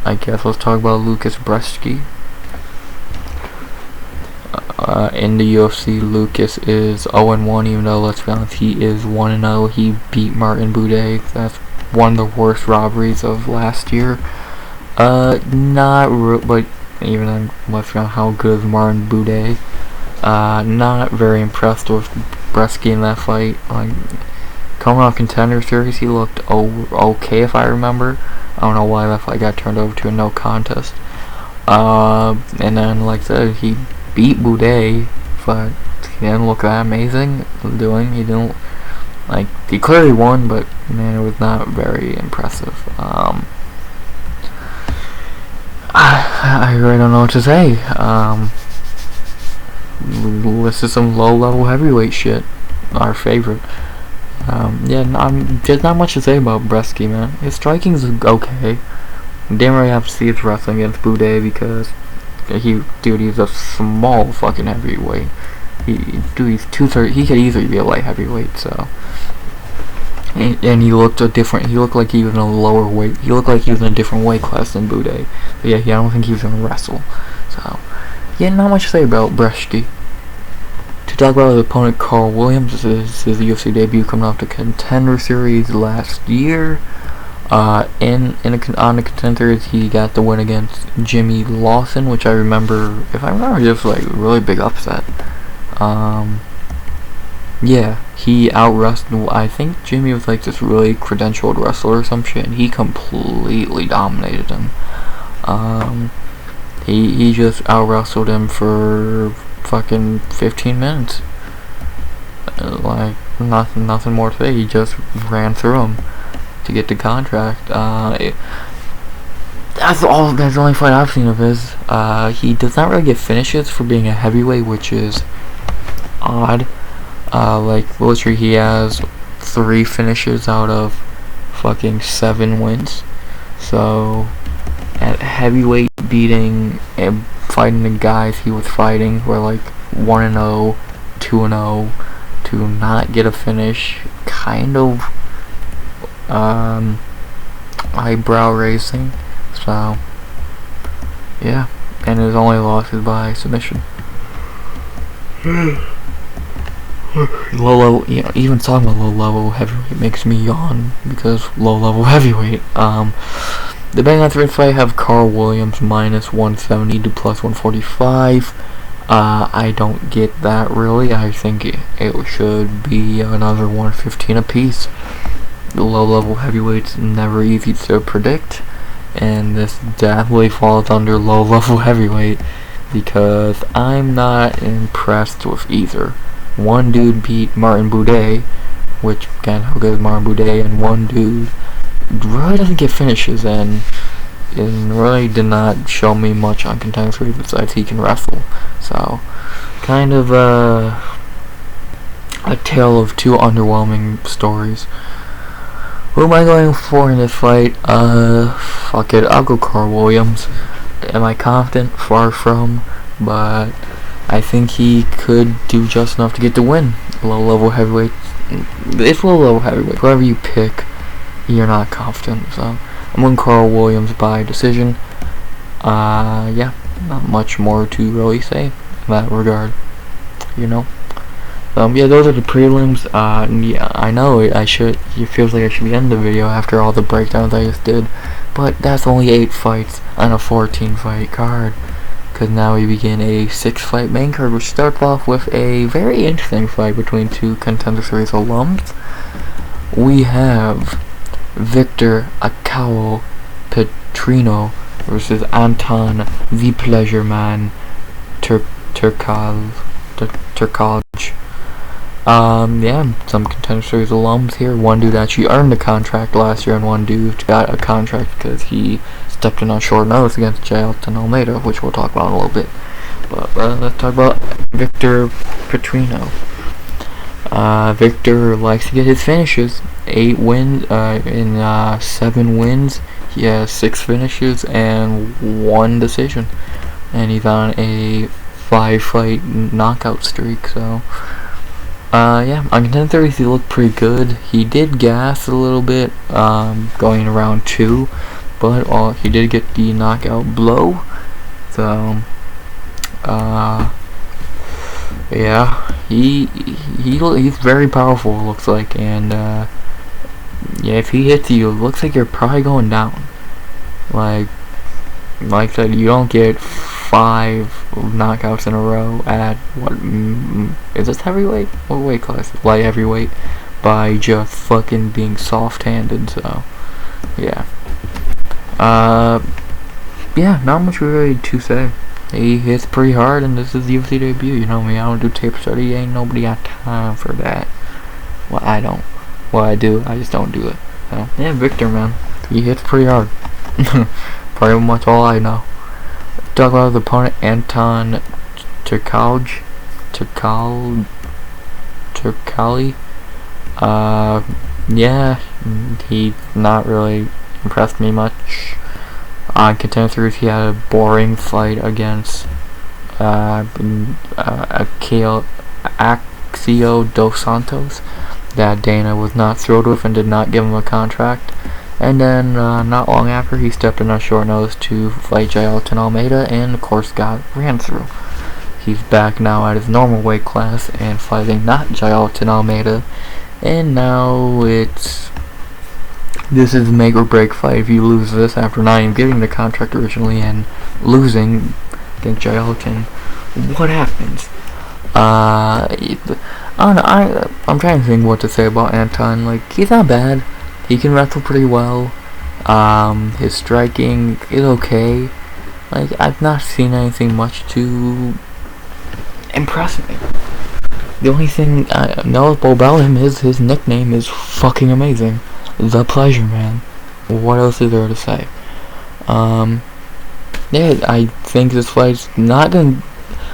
I guess let's talk about Łukasz Brzeski. In the UFC, Łukasz is 0-1, even though, let's be honest, he is 1-0. He beat Martin Buday. That's one of the worst robberies of last year. But even then, let's be honest, how good is Martin Buday? Not very impressed with Brzeski in that fight. Like, coming off Contender Series, he looked okay, if I remember. I don't know why that fight got turned over to a no contest. And then, like I said, he beat Buday, but he didn't look that amazing he didn't, like, he clearly won, but man, it was not very impressive. I really don't know what to say. This is some low-level heavyweight shit, our favorite. Yeah, there's not much to say about Brzeski, man. His striking is okay. Didn't really have to see his wrestling against Buday because he's a small fucking heavyweight. He's 230. He could easily be a light heavyweight. So, and he looked different. He looked like he was in a lower weight. He looked like he was in a different weight class than Buday. But yeah, I don't think he was gonna wrestle. So, yeah, not much to say about Brzeski. To talk about his opponent, Karl Williams. This is his UFC debut, coming off the Contender Series last year. On the Contender Series, he got the win against Jimmy Lawson, which I remember, just like really big upset. Yeah, he out-wrestled. I think Jimmy was like this really credentialed wrestler or some shit, and he completely dominated him. He just out-wrestled him for fucking 15 minutes. Like, nothing more to say. He just ran through him to get the contract. That's the only fight I've seen of his. He does not really get finishes for being a heavyweight, which is odd. Like, literally, he has 3 finishes out of fucking 7 wins. So, at heavyweight, beating and fighting the guys he was fighting who are like 1-0, 2-0, to not get a finish, kind of eyebrow raising. So yeah, and his only loss is by submission. Low level, even talking about low level heavyweight makes me yawn because low level heavyweight. The betting odds for this fight have Karl Williams minus 170 to plus 145. I don't get that really. I think it should be another 115 apiece. The low-level heavyweights never easy to predict, and this definitely falls under low-level heavyweight because I'm not impressed with either. One dude beat Martin Buday, which again, how good is Martin Buday, and one dude really doesn't get finishes and really did not show me much on Contender Series besides he can wrestle. So, kind of a tale of 2 underwhelming stories. Who am I going for in this fight? Fuck it, I'll go Karl Williams. Am I confident? Far from, but I think he could do just enough to get the win. Low level heavyweights it's a low heavyweight. Whoever you pick, you're not confident. So I'm going Carl Williams by decision. Yeah, not much more to really say in that regard. You know. Yeah, those are the prelims. Yeah, I know it feels like I should be ending the video after all the breakdowns I just did, but that's only 8 fights on a 14 fight card. Because now we begin a 6-fight main card, which starts off with a very interesting fight between 2 Contender Series alums. We have Victor Acao Petrino versus Anton the Pleasure Man Turkalj. Yeah, some Contender Series alums here. One dude actually earned a contract last year, and one dude got a contract because he stepped in on short notice against Jailton Almeida, which we'll talk about in a little bit. But let's talk about Victor Petrino. Victor likes to get his finishes. 8 wins in 7 wins. He has 6 finishes and 1 decision, and he's on a 5-fight knockout streak. So. Yeah, on Contender Series he looked pretty good. He did gas a little bit going around 2, but he did get the knockout blow. So, yeah, he's very powerful, it looks like, and yeah, if he hits you, it looks like you're probably going down. Like I said, you don't get 5 knockouts in a row at what is this heavyweight? What weight class? Light heavyweight, by just fucking being soft-handed. So yeah, yeah, not much really to say. He hits pretty hard, and this is the UFC debut. You know me, I don't do tape study. Ain't nobody got time for that. Well, I don't. Well, I do. I just don't do it. So yeah, Victor, man, he hits pretty hard. Pretty much all I know. Talk about his opponent, Anton Turkalj. Yeah, he not really impressed me much. On Contender Series, he had a boring fight against Axio dos Santos that Dana was not thrilled with and did not give him a contract. And then, not long after, he stepped in on short notice to fight Jailton Almeida, and of course ran through. He's back now at his normal weight class and fighting not Jailton Almeida, and now this is a make or break fight. If you lose this after not even getting the contract originally and losing against Jailton, what happens? I don't know, I'm trying to think what to say about Anton. Like, he's not bad. He can wrestle pretty well. His striking is okay. Like, I've not seen anything much to impress me. The only thing I know about him is his nickname is fucking amazing. The Pleasure Man. What else is there to say? Yeah, I think this fight's not gonna...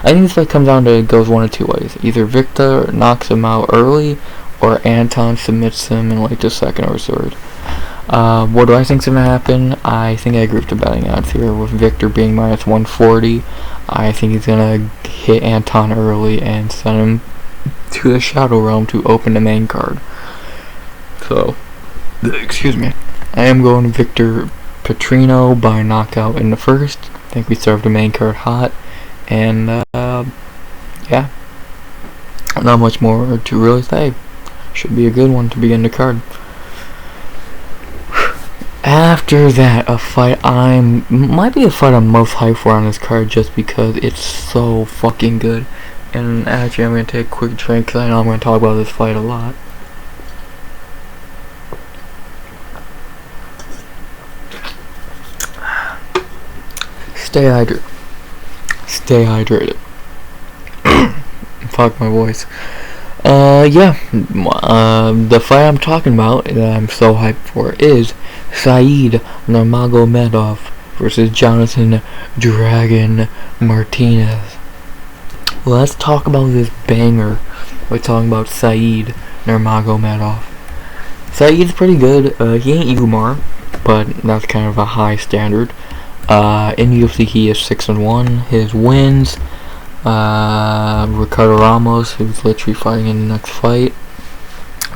I think this fight comes down to, it goes one of 2 ways. Either Victor knocks him out early, or Anton submits him in like the 2nd or 3rd. What do I think's gonna happen? I think I agree with the betting odds here, with Victor being minus 140. I think he's gonna hit Anton early and send him to the Shadow Realm to open the main card. So, excuse me. I am going Victor Petrino by knockout in the 1st. I think we served the main card hot, and yeah, not much more to really say. Should be a good one to begin the card. After that, a fight might be a fight I'm most hyped for on this card, just because it's so fucking good. And actually, I'm gonna take a quick drink because I know I'm gonna talk about this fight a lot. Stay hydrated. Stay hydrated. Fuck my voice. Yeah, the fight I'm talking about that I'm so hyped for is Said Nurmagomedov versus Jonathan Dragon Martinez. Let's talk about this banger. We're talking about Said Nurmagomedov. Said's pretty good. He ain't Umar, but that's kind of a high standard. In UFC he is 6-1. His wins, Ricardo Ramos, who's literally fighting in the next fight.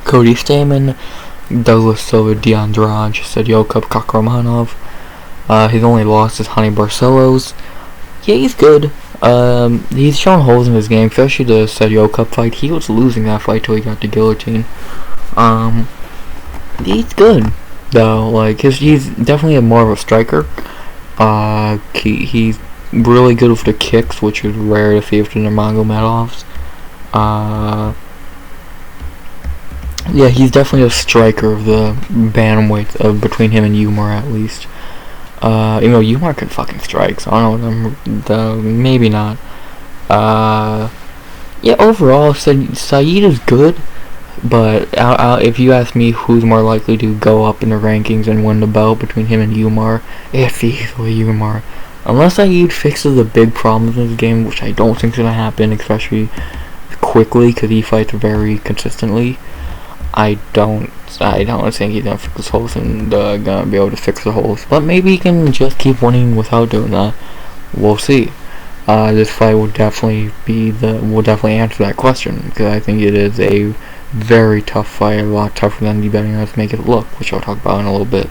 Cody Stamann, Douglas Silva, D'Andrade, Sedriques, Kakramanov. His only loss is Honey Barcelos. Yeah, he's good. He's shown holes in his game, especially the Sedriques fight. He was losing that fight till he got the guillotine. He's good though. Like he's definitely more of a striker. He's really good with the kicks, which is rare to see with the Nurmagomedovs. Yeah, he's definitely a striker of the bantamweight between him and Umar at least. You know, Umar can fucking strike, so I don't know, maybe not. Yeah, overall, Saeed is good, but if you ask me who's more likely to go up in the rankings and win the belt between him and Umar, it's easily Umar. Unless Saeed fixes the big problems in his game, which I don't think is going to happen, especially quickly, because he fights very consistently. I don't think he's gonna fix his holes and gonna be able to fix the holes. But maybe he can just keep winning without doing that. We'll see. This fight will definitely answer that question, because I think it is a very tough fight, a lot tougher than the betting odds make it look, which I'll talk about in a little bit.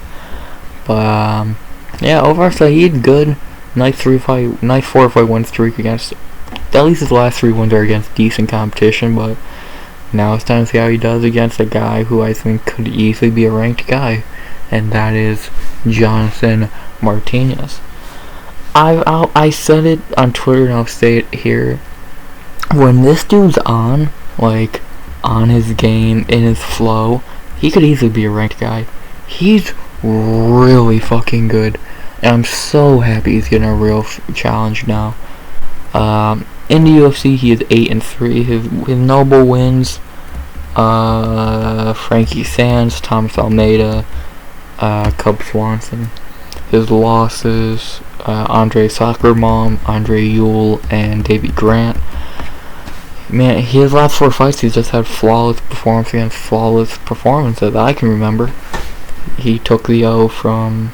But yeah, overall, Saeed good. Nice 4-fight win streak against. At least his last 3 wins are against decent competition, but. Now it's time to see how he does against a guy who I think could easily be a ranked guy, and that is Jonathan Martinez. I said it on Twitter and I'll say it here. When this dude's on, like, on his game, in his flow, he could easily be a ranked guy. He's really fucking good, and I'm so happy he's getting a real challenge now. In the UFC, he is 8-3. His notable wins: Frankie Sands, Thomas Almeida, Cub Swanson. His losses: Andre Soccermom, Andre Ewell, and Davey Grant. Man, his last 4 fights, he's just had flawless performance against flawless performances. I can remember. He took the O from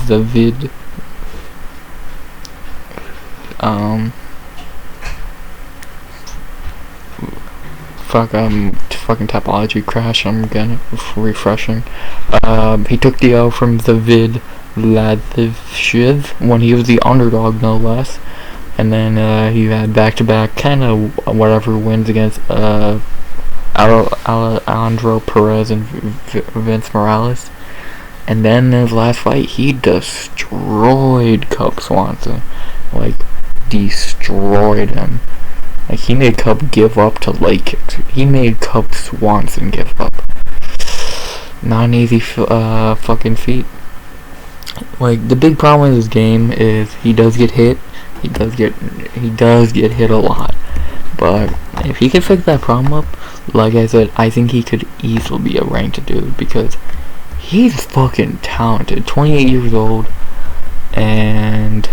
David. Fucking topology crash. I'm getting refreshing. He took the L from David Ladivshiv when he was the underdog, no less. And then he had back-to-back kind of whatever wins against Alejandro Perez and Vince Morales. And then in his last fight, he destroyed Cub Swanson. Like, destroyed him. Like, he made Cub give up to leg kicks. He made Cub Swanson give up. Not an easy fucking feat. Like, the big problem with his game is he does get hit. He does get hit a lot. But if he could fix that problem up, like I said, I think he could easily be a ranked dude, because he's fucking talented. 28 years old, and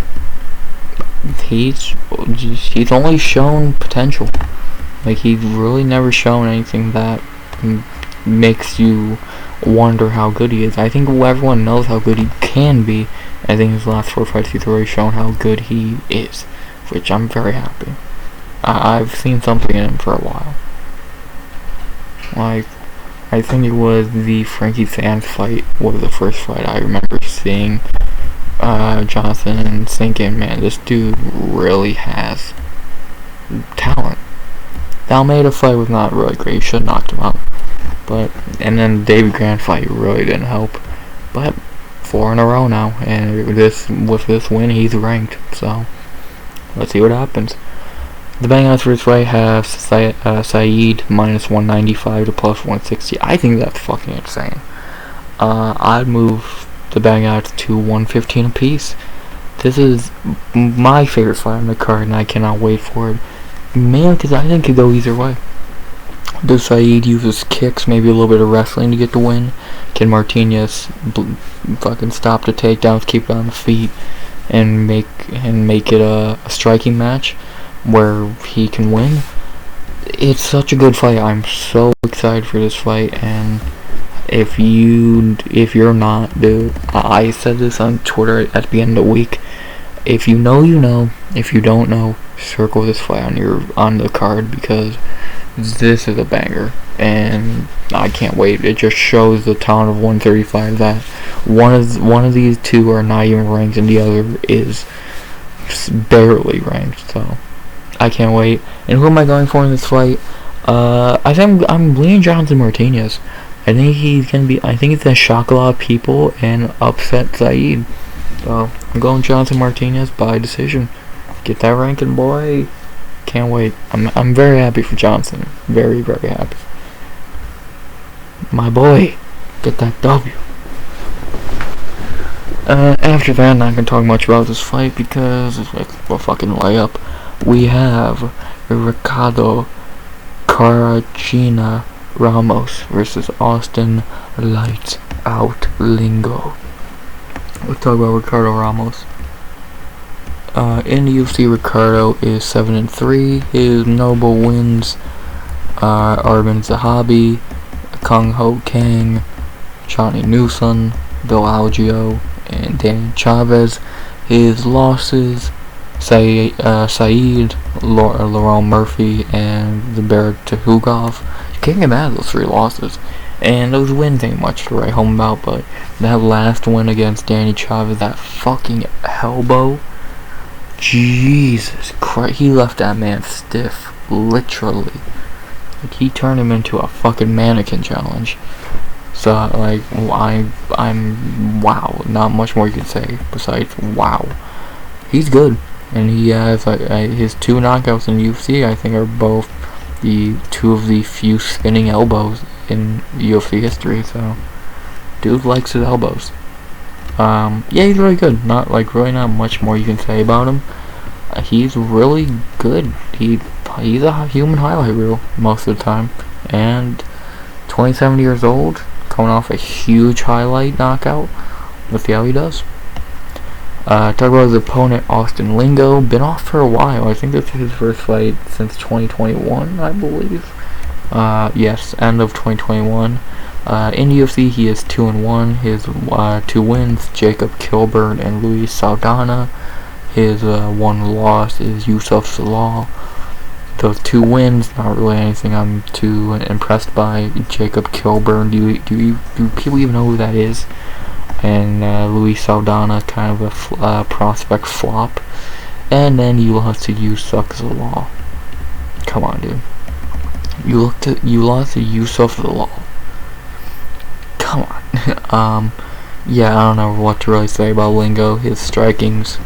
he's only shown potential. Like, he's really never shown anything that makes you wonder how good he is. I think everyone knows how good he can be. I think his last 4 fights he's already shown how good he is, which I'm very happy. I've seen something in him for a while. Like, I think it was the Frankie Sands fight was the first fight I remember seeing Jonathan and thinking, man, this dude really has talent. The Almeida fight was not really great. He should have knocked him out. And then the David Grant fight really didn't help. But 4 in a row now, and with this win, he's ranked. So let's see what happens. The betting odds for this fight have Saeed minus 195 to plus 160. I think that's fucking insane. I'd move the betting odds to 115 apiece. This is my favorite fight on the card, and I cannot wait for it. Man, because I think it could go either way. Does Saeed use his kicks, maybe a little bit of wrestling to get the win? Can Martinez fucking stop the takedowns, keep it on the feet, and make it a striking match where he can win? It's such a good fight. I'm so excited for this fight, and if you're not, dude, I said this on Twitter at the end of the week. If you know, you know. If you don't know, circle this fight on the card, because this is a banger, and I can't wait. It just shows the talent of 135 that one of these two are not even ranked and the other is just barely ranked. So I can't wait. And who am I going for in this fight? I think I'm leaning Jonathan Martinez. I think he's gonna shock a lot of people and upset Saeed. So I'm going Jonathan Martinez by decision. Get that ranking, boy. Can't wait. I'm very happy for Johnson. Very, very happy. My boy, get that W. After that, I'm not gonna talk much about this fight because it's like a fucking layup. We have Ricardo Carlston Ramos versus Austin Lights Out Lingo. We'll talk about Ricardo Ramos. In the UFC, Ricardo is 7-3. His notable wins are Arben Zahabi, Kung Ho Kang, Johnny Newson, Bill Algeo, and Danny Chavez. His losses: Saeed, Laurel Murphy, and the Bear Tuhugov. You can't get mad at those 3 losses. And those wins ain't much to write home about, but that last win against Danny Chavez, that fucking elbow, Jesus Christ, he left that man stiff, literally. Like, he turned him into a fucking mannequin challenge. So, like, I'm wow, not much more you can say besides wow. He's good, and he has, his 2 knockouts in UFC, I think, are both the 2 of the few spinning elbows in UFC history, so dude likes his elbows. Yeah, he's really good. Really not much more you can say about him. He's really good. He's a human highlight reel most of the time, and 27 years old, coming off a huge highlight knockout. Let's see how he does. Talk about his opponent, Austin Lingo. Been off for a while. I think this is his first fight since 2021, I believe. Yes, end of 2021. In UFC, he is 2-1. His 2 wins: Jacob Kilburn and Luis Saldana. His 1 loss is Yusuf Salah. Those 2 wins, not really anything I'm too impressed by. Jacob Kilburn, do people even know who that is? And Luis Saldana, kind of a prospect flop. And then you lost to Yusuf Salah. Come on, dude. You lost to Yusuf Salah. Come on. Yeah, I don't know what to really say about Lingo. His striking's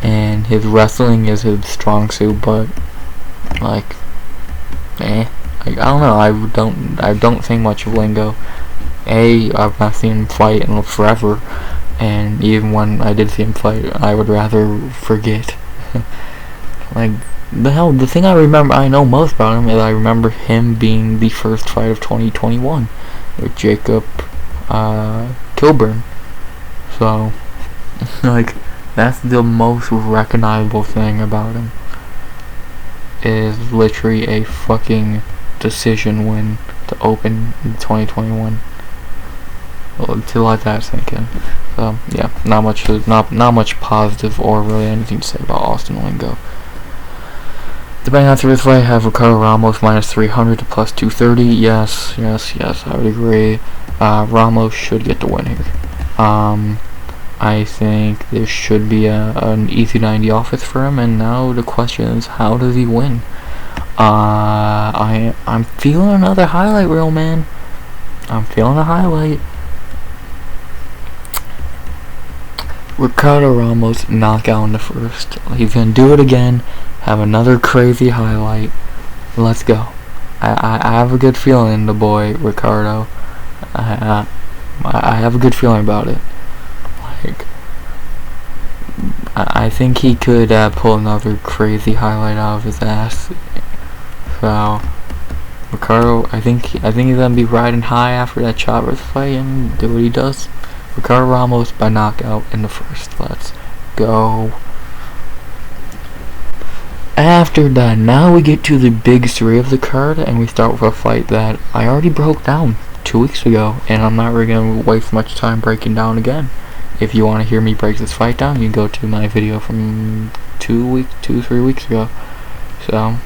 and his wrestling is his strong suit, but like, I don't know. I don't think much of Lingo. I've not seen him fight in forever, and even when I did see him fight, I would rather forget. Like, the thing I know most about him is I remember him being the first fight of 2021 with Jacob Kilburn. So, like, that's the most recognizable thing about him, is literally a fucking decision win to open in 2021. To let that sink in. So yeah, not much positive or really anything to say about Austin Lingo. The betting odds for this fight have Ricardo Ramos minus 300 to plus 230. Yes, I would agree. Ramos should get the win here. I think there should be an easy 90 office for him, and now the question is, how does he win? I'm feeling another highlight reel, man. I'm feeling a highlight. Ricardo Ramos knockout in the first. He's gonna do it again. Have another crazy highlight. Let's go. I have a good feeling in the boy Ricardo. I have a good feeling about it. Like, I think he could pull another crazy highlight out of his ass. So Ricardo, I think he's gonna be riding high after that Chavez fight and do what he does. Ricardo Ramos by knockout in the first. Let's go. After that, now we get to the big 3 of the card, and we start with a fight that I already broke down 2 weeks ago, and I'm not really going to waste much time breaking down again. If you want to hear me break this fight down, you can go to my video from 3 weeks ago. So,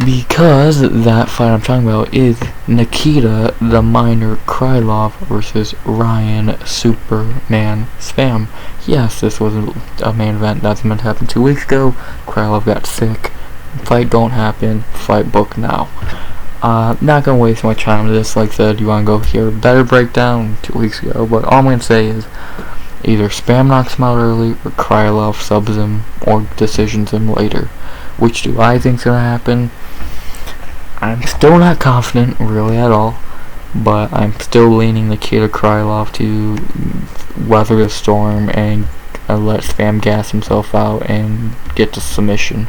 because that fight I'm talking about is Nikita the Minor Krylov versus Ryan Superman Spam. Yes, this was a main event that's meant to happen 2 weeks ago. Krylov got sick. Fight don't happen. Fight book now. Not gonna waste my time on this. Like I said, you wanna go hear a better breakdown 2 weeks ago, but all I'm gonna say is either Spam knocks him out early or Krylov subs him or decisions him later. Which do I think's gonna happen? I'm still not confident, really, at all. But I'm still leaning Nikita Krylov to weather the storm and let Spam gas himself out and get to submission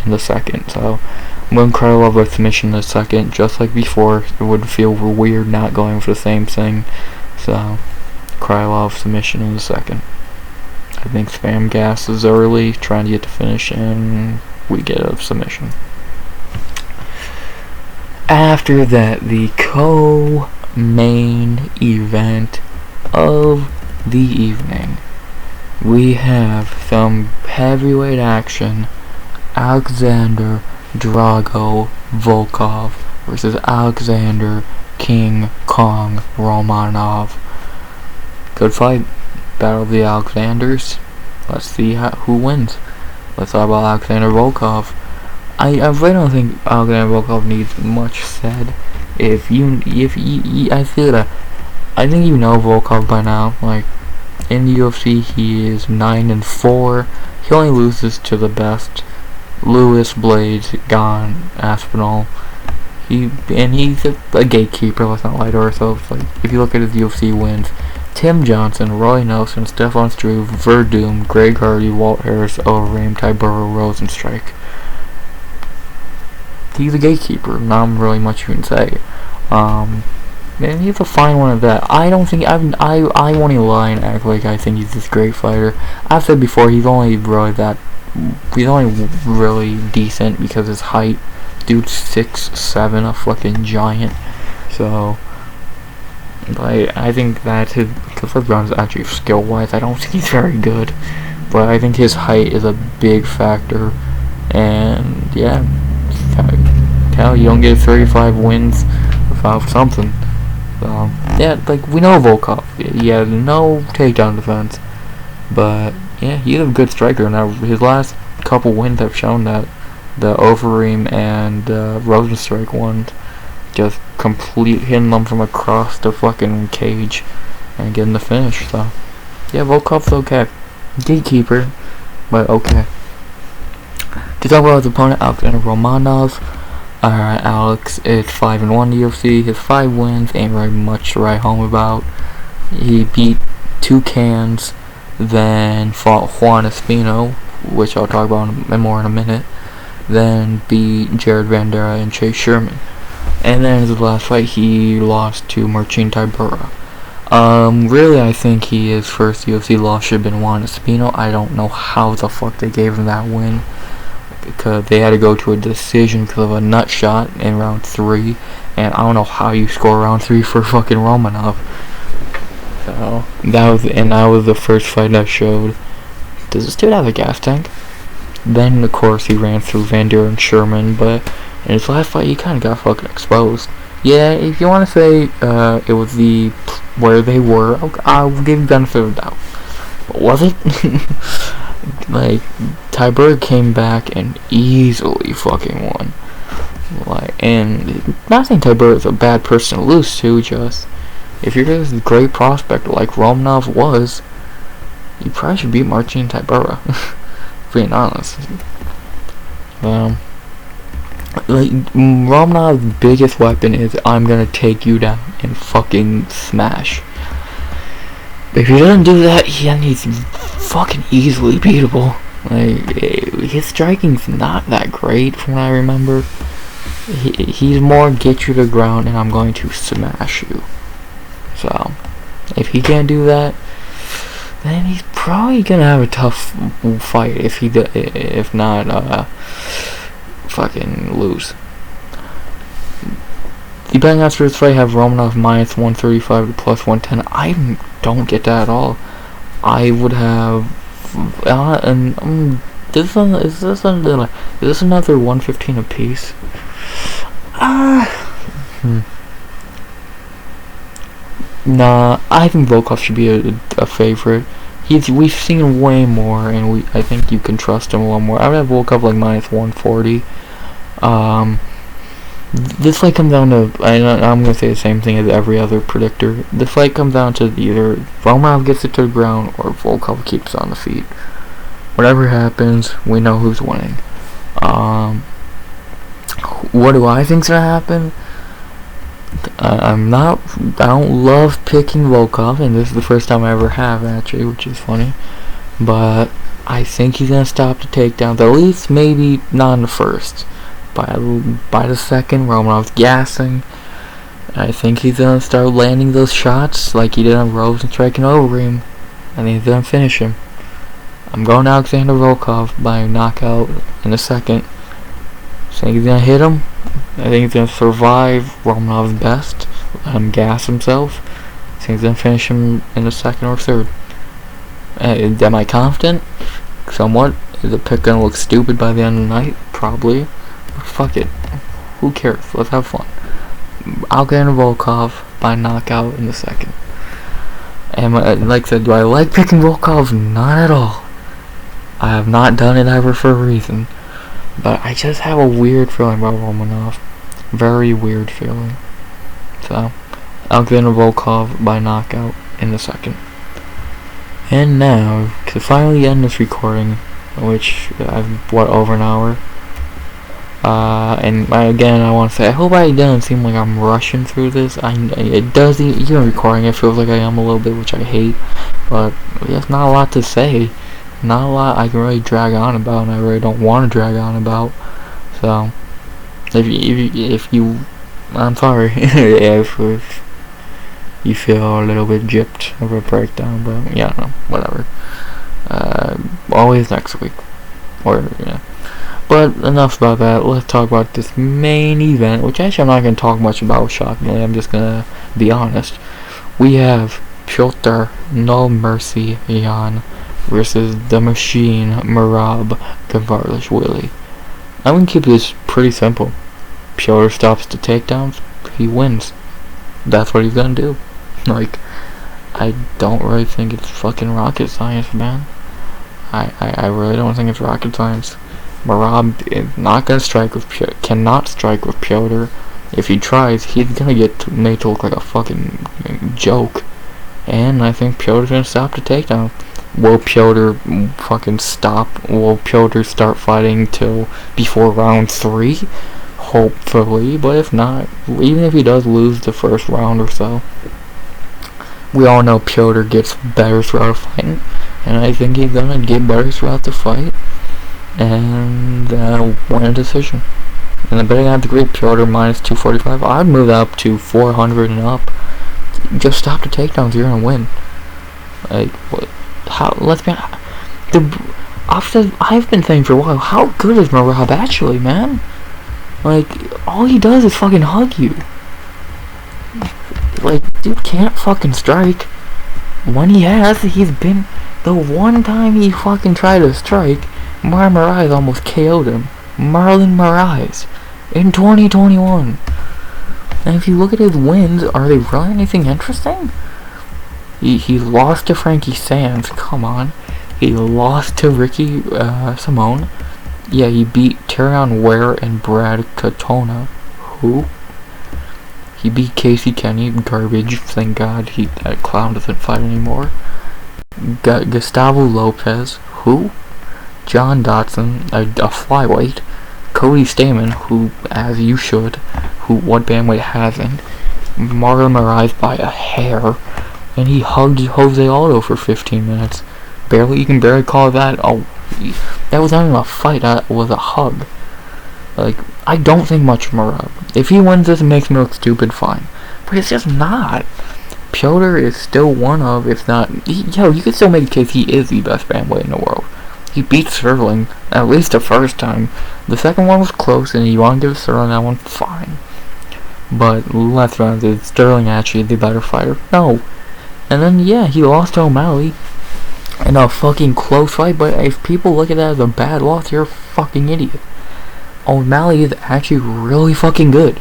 in the second. So I'm going Krylov with submission in the second, just like before. It would feel weird not going for the same thing. So Krylov submission in the second. I think Spam gasses early, trying to get to finish, and we get a submission. After that, the co-main event of the evening, we have some heavyweight action. Alexander Drago Volkov versus Alexander King Kong Romanov. Good fight. Battle of the Alexanders. Let's see who wins. Let's talk about Alexander Volkov. I really don't think Alexander Volkov needs much said. I think you know Volkov by now. Like, in the UFC, he is 9-4. He only loses to the best: Lewis, Blades, Gane, Aspinall. He's a gatekeeper. Let's not lie to ourselves. Like, if you look at his UFC wins: Tim Johnson, Roy Nelson, Stefan Struve, Verdum, Greg Hardy, Walt Harris, Overeem, Tybura, Rosenstrike. He's a gatekeeper. Not really much you can say. And he's a fine one at that. I don't think I won't even lie and act like I think he's this great fighter. I've said before, he's only really decent because his height. Dude's 6'7", a fucking giant. So, but I think that his, because LeBron's actually skill-wise, I don't think he's very good. But I think his height is a big factor. And yeah, hell, you don't get 35 wins without something. So yeah, like, we know Volkov. He has no takedown defense, but yeah, he's a good striker. Now his last couple wins have shown that. The Overeem and Rosenstrike ones, just complete hitting them from across the fucking cage and getting the finish. So yeah, Volkov's okay. Gatekeeper, but okay. To talk about his opponent, Alexander Romanov. Alright, Alex is 5-1 in the UFC. His 5 wins ain't very much to write home about. He beat 2 cans, then fought Juan Espino, which I'll talk about more in a minute. Then beat Jared Vandera and Chase Sherman. And then in his last fight, he lost to Marcin Tybura. Really, I think his first UFC loss should have been Juan Espino. I don't know how the fuck they gave him that win, because they had to go to a decision because of a nut shot in round 3, and I don't know how you score round 3 for fucking Romanov. So that was the first fight I showed. Does this dude have a gas tank? Then of course he ran through Vandera and Sherman, but in his last fight he kind of got fucking exposed. Yeah, if you want to say it was the where they were, I'll give you benefit of the doubt. But was it? Like, Tybura came back and easily fucking won. Like, and not saying Tybura is a bad person to lose to, just if you're this great prospect like Romanov was, you probably should beat Marcin Tybura. Being honest. Like, Romanov's biggest weapon is, I'm gonna take you down and fucking smash. But if he doesn't do that, he's fucking easily beatable. Like, his striking's not that great from what I remember. He's more get you to the ground and I'm going to smash you. So, if he can't do that, then he's probably gonna have a tough fight if not fucking lose. The betting odds for this fight have Romanov minus 135 to plus 110. I don't get that at all. I would have, and this another 115 apiece? Nah, I think Volkov should be a favorite. We've seen way more, and I think you can trust him a lot more. I would have Volkov like minus 140. This fight comes down to, I'm gonna say the same thing as every other predictor. The fight comes down to either Romanov gets it to the ground or Volkov keeps on the feet. Whatever happens, we know who's winning. What do I think's gonna happen? I don't love picking Volkov, and this is the first time I ever have, actually, which is funny. But I think he's gonna stop the takedowns, at least maybe not in the first. By the second, Romanov's gassing. I think he's gonna start landing those shots like he did on Rose and striking over him. I think he's gonna finish him. I'm going Alexander Volkov by knockout in the second. I think he's gonna hit him. I think he's gonna survive Romanov's best, let him gas himself. I think he's gonna finish him in the second or third. Am I confident? Somewhat. Is the pick gonna look stupid by the end of the night? Probably. But fuck it. Who cares? Let's have fun. Alexander Volkov by knockout in the second. And like I said, do I like picking Volkov? Not at all. I have not done it ever for a reason. But I just have a weird feeling about Romanov. Very weird feeling. So, Alexander Volkov by knockout in the second. And now, to finally end this recording, which I've, over an hour. And again, I want to say, I hope I didn't seem like I'm rushing through this. It does, even recording, it feels like I am a little bit, which I hate. But there's not a lot to say. Not a lot I can really drag on about, and I really don't want to drag on about. So, if you I'm sorry if you feel a little bit gypped of a breakdown, but yeah, no, whatever. Always next week, or yeah. But enough about that. Let's talk about this main event, which actually I'm not going to talk much about. Shockingly, I'm just gonna be honest. We have Petr No Mercy Jan versus the Machine Merab Gvarlishvili. I'm gonna keep this pretty simple. Petr stops the takedowns, he wins. That's what he's gonna do. Like, I don't really think it's fucking rocket science, man. I really don't think it's rocket science. Merab is not gonna strike with Petr, cannot strike with Petr. If he tries, he's gonna get made to look like a fucking joke. And I think Petr's gonna stop the takedown. Will Petr fucking stop? Will Petr start fighting till before round 3? Hopefully, but if not, even if he does lose the first round or so, we all know Petr gets better throughout a fight, and I think he's gonna get better throughout the fight, and win a decision. And the betting I have to agree, Petr minus 245. I'd move that up to 400 and up. Just stop the takedowns, you're gonna win. Like, what? How? Let's be honest. I've been saying for a while, how good is Merab actually, man? Like, all he does is fucking hug you. Like, dude can't fucking strike. When he has, he's been... The one time he fucking tried to strike, Marlon Moraes almost KO'd him. Marlon Moraes. In 2021. And if you look at his wins, are they really anything interesting? He lost to Frankie Sands, come on. He lost to Ricky Simone. Yeah, he beat Tyron Ware and Brad Katona. Who? He beat Casey Kenny, garbage, thank God that clown doesn't fight anymore. Gustavo Lopez, who? John Dodson, a flyweight. Cody Stamen, who, as you should, what bantamweight hasn't. Marlon Moraes by a hair. And he hugged Jose Aldo for 15 minutes. You can barely call that that was not even a fight, that was a hug. Like, I don't think much of Merab. If he wins this and makes me look stupid, fine. But it's just not. Petr is still one of, if not, you could still make a case he is the best bantamweight in the world. He beat Sterling, at least the first time. The second one was close, and you want to give Sterling that one, fine. But let's be honest, is Sterling actually the better fighter? No. And then, yeah, he lost to O'Malley. in a fucking close fight, but if people look at that as a bad loss, you're a fucking idiot. O'Malley is actually really fucking good.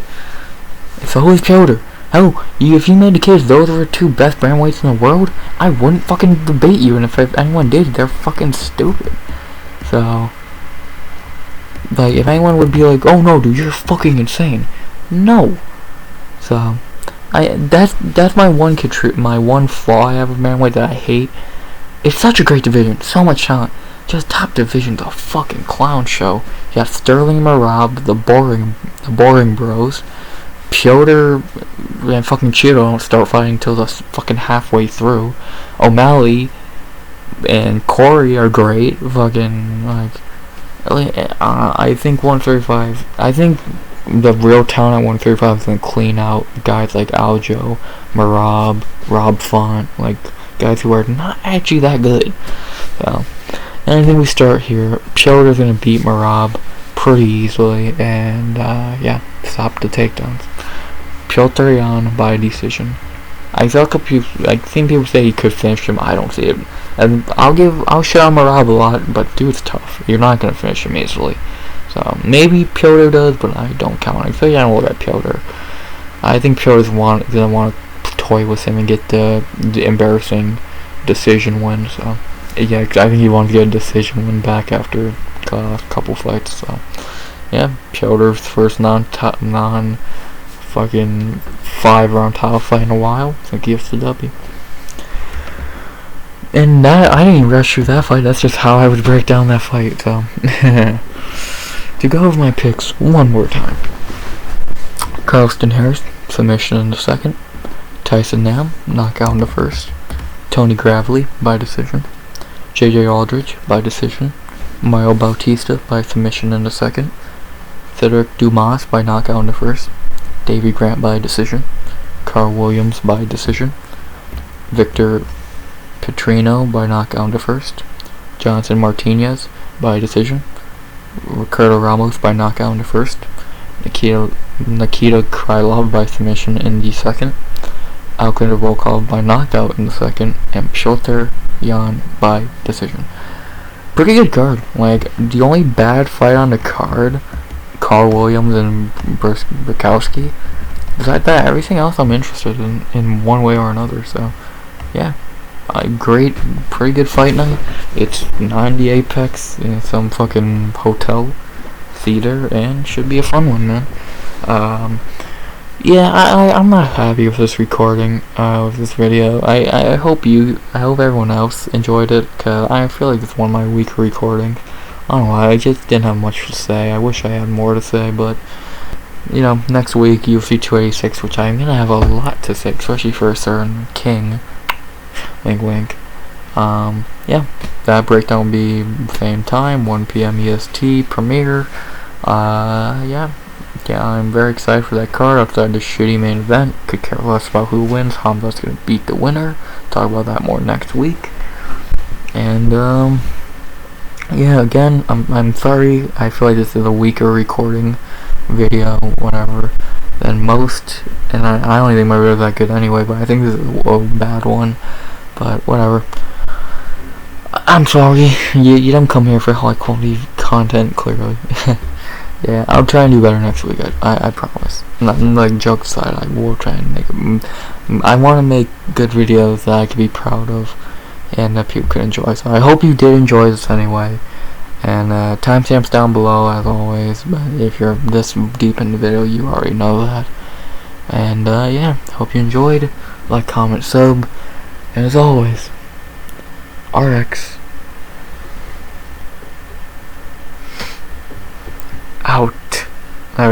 So is Petr. Hell, if you made the case those are the 2 best bantamweights in the world, I wouldn't fucking debate you, and if anyone did, they're fucking stupid. So, like, if anyone would be like, oh no dude, you're fucking insane. No. So, that's my one flaw I have with bantamweight that I hate. It's such a great division, so much talent. Just top division's a fucking clown show. You got Sterling, Marab, the boring bros. Petr and fucking Guido don't start fighting until the fucking halfway through. O'Malley and Corey are great. Fucking, like, I think 135. I think the real talent at 135 is gonna clean out guys like Aljo, Marab, Rob Font, like guys who are not actually that good. So, and I think we start here. Petr's gonna beat Marab pretty easily, and yeah, stop the takedowns. Petr on by decision. I've seen people say he could finish him. I don't see it. And I'll shit on Marab a lot, but dude's tough. You're not gonna finish him easily. So maybe Petr does, but I don't count on it. So yeah, I don't look at Petr. I think Petr's gonna want to toy with him and get the embarrassing decision win. So yeah, I think he wants to get a decision win back after a couple fights. So yeah, Petr's first non fucking 5-round title fight in a while. So he gets the W. And that, I didn't even rush through that fight. That's just how I would break down that fight. So to go over my picks one more time: Carlston Harris, submission in the second. Tyson Nam, knockout in the first. Tony Gravely by decision. JJ Aldrich by decision. Mario Bautista by submission in the second. Sedriques Dumas by knockout in the first. Davey Grant by decision. Carl Williams by decision. Victor Petrino by knockout in the first. Johnson Martinez by decision. Ricardo Ramos by knockout in the first. Nikita Krylov by submission in the second. Alexander Volkov by knockout in the second. And Petr Yan by decision. Pretty good card. Like, the only bad fight on the card, Carl Williams and Brzeski. Besides that, everything else I'm interested in one way or another. So, yeah. Pretty good fight night. It's 90 Apex in some fucking hotel theater, and should be a fun one, man. Yeah, I'm not happy with this recording, with this video. I hope everyone else enjoyed it, cause I feel like it's one of my weaker recordings. I don't know, I just didn't have much to say. I wish I had more to say, but, you know, next week, UFC 286, which I'm gonna have a lot to say, especially for a certain king. Wink wink. Yeah, that breakdown will be same time, 1 PM EST, premiere. Yeah, I'm very excited for that card. Outside the shitty main event, could care less about who wins. Hamza's gonna beat the winner. Talk about that more next week. And, yeah, again, I'm sorry. I feel like this is a weaker recording video, whatever, than most. And I don't even think my video is that good anyway, but I think this is a bad one. But whatever. I'm sorry. You don't come here for high quality content, clearly. Yeah, I'll try and do better next week. I promise. Not like jokes aside. I will try and make. I want to make good videos that I can be proud of, and that people can enjoy. So I hope you did enjoy this anyway. And timestamps down below as always. But if you're this deep in the video, you already know that. And yeah, hope you enjoyed. Like, comment, sub. And as always, RX out. I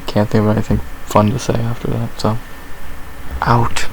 can't think of anything fun to say after that, so out.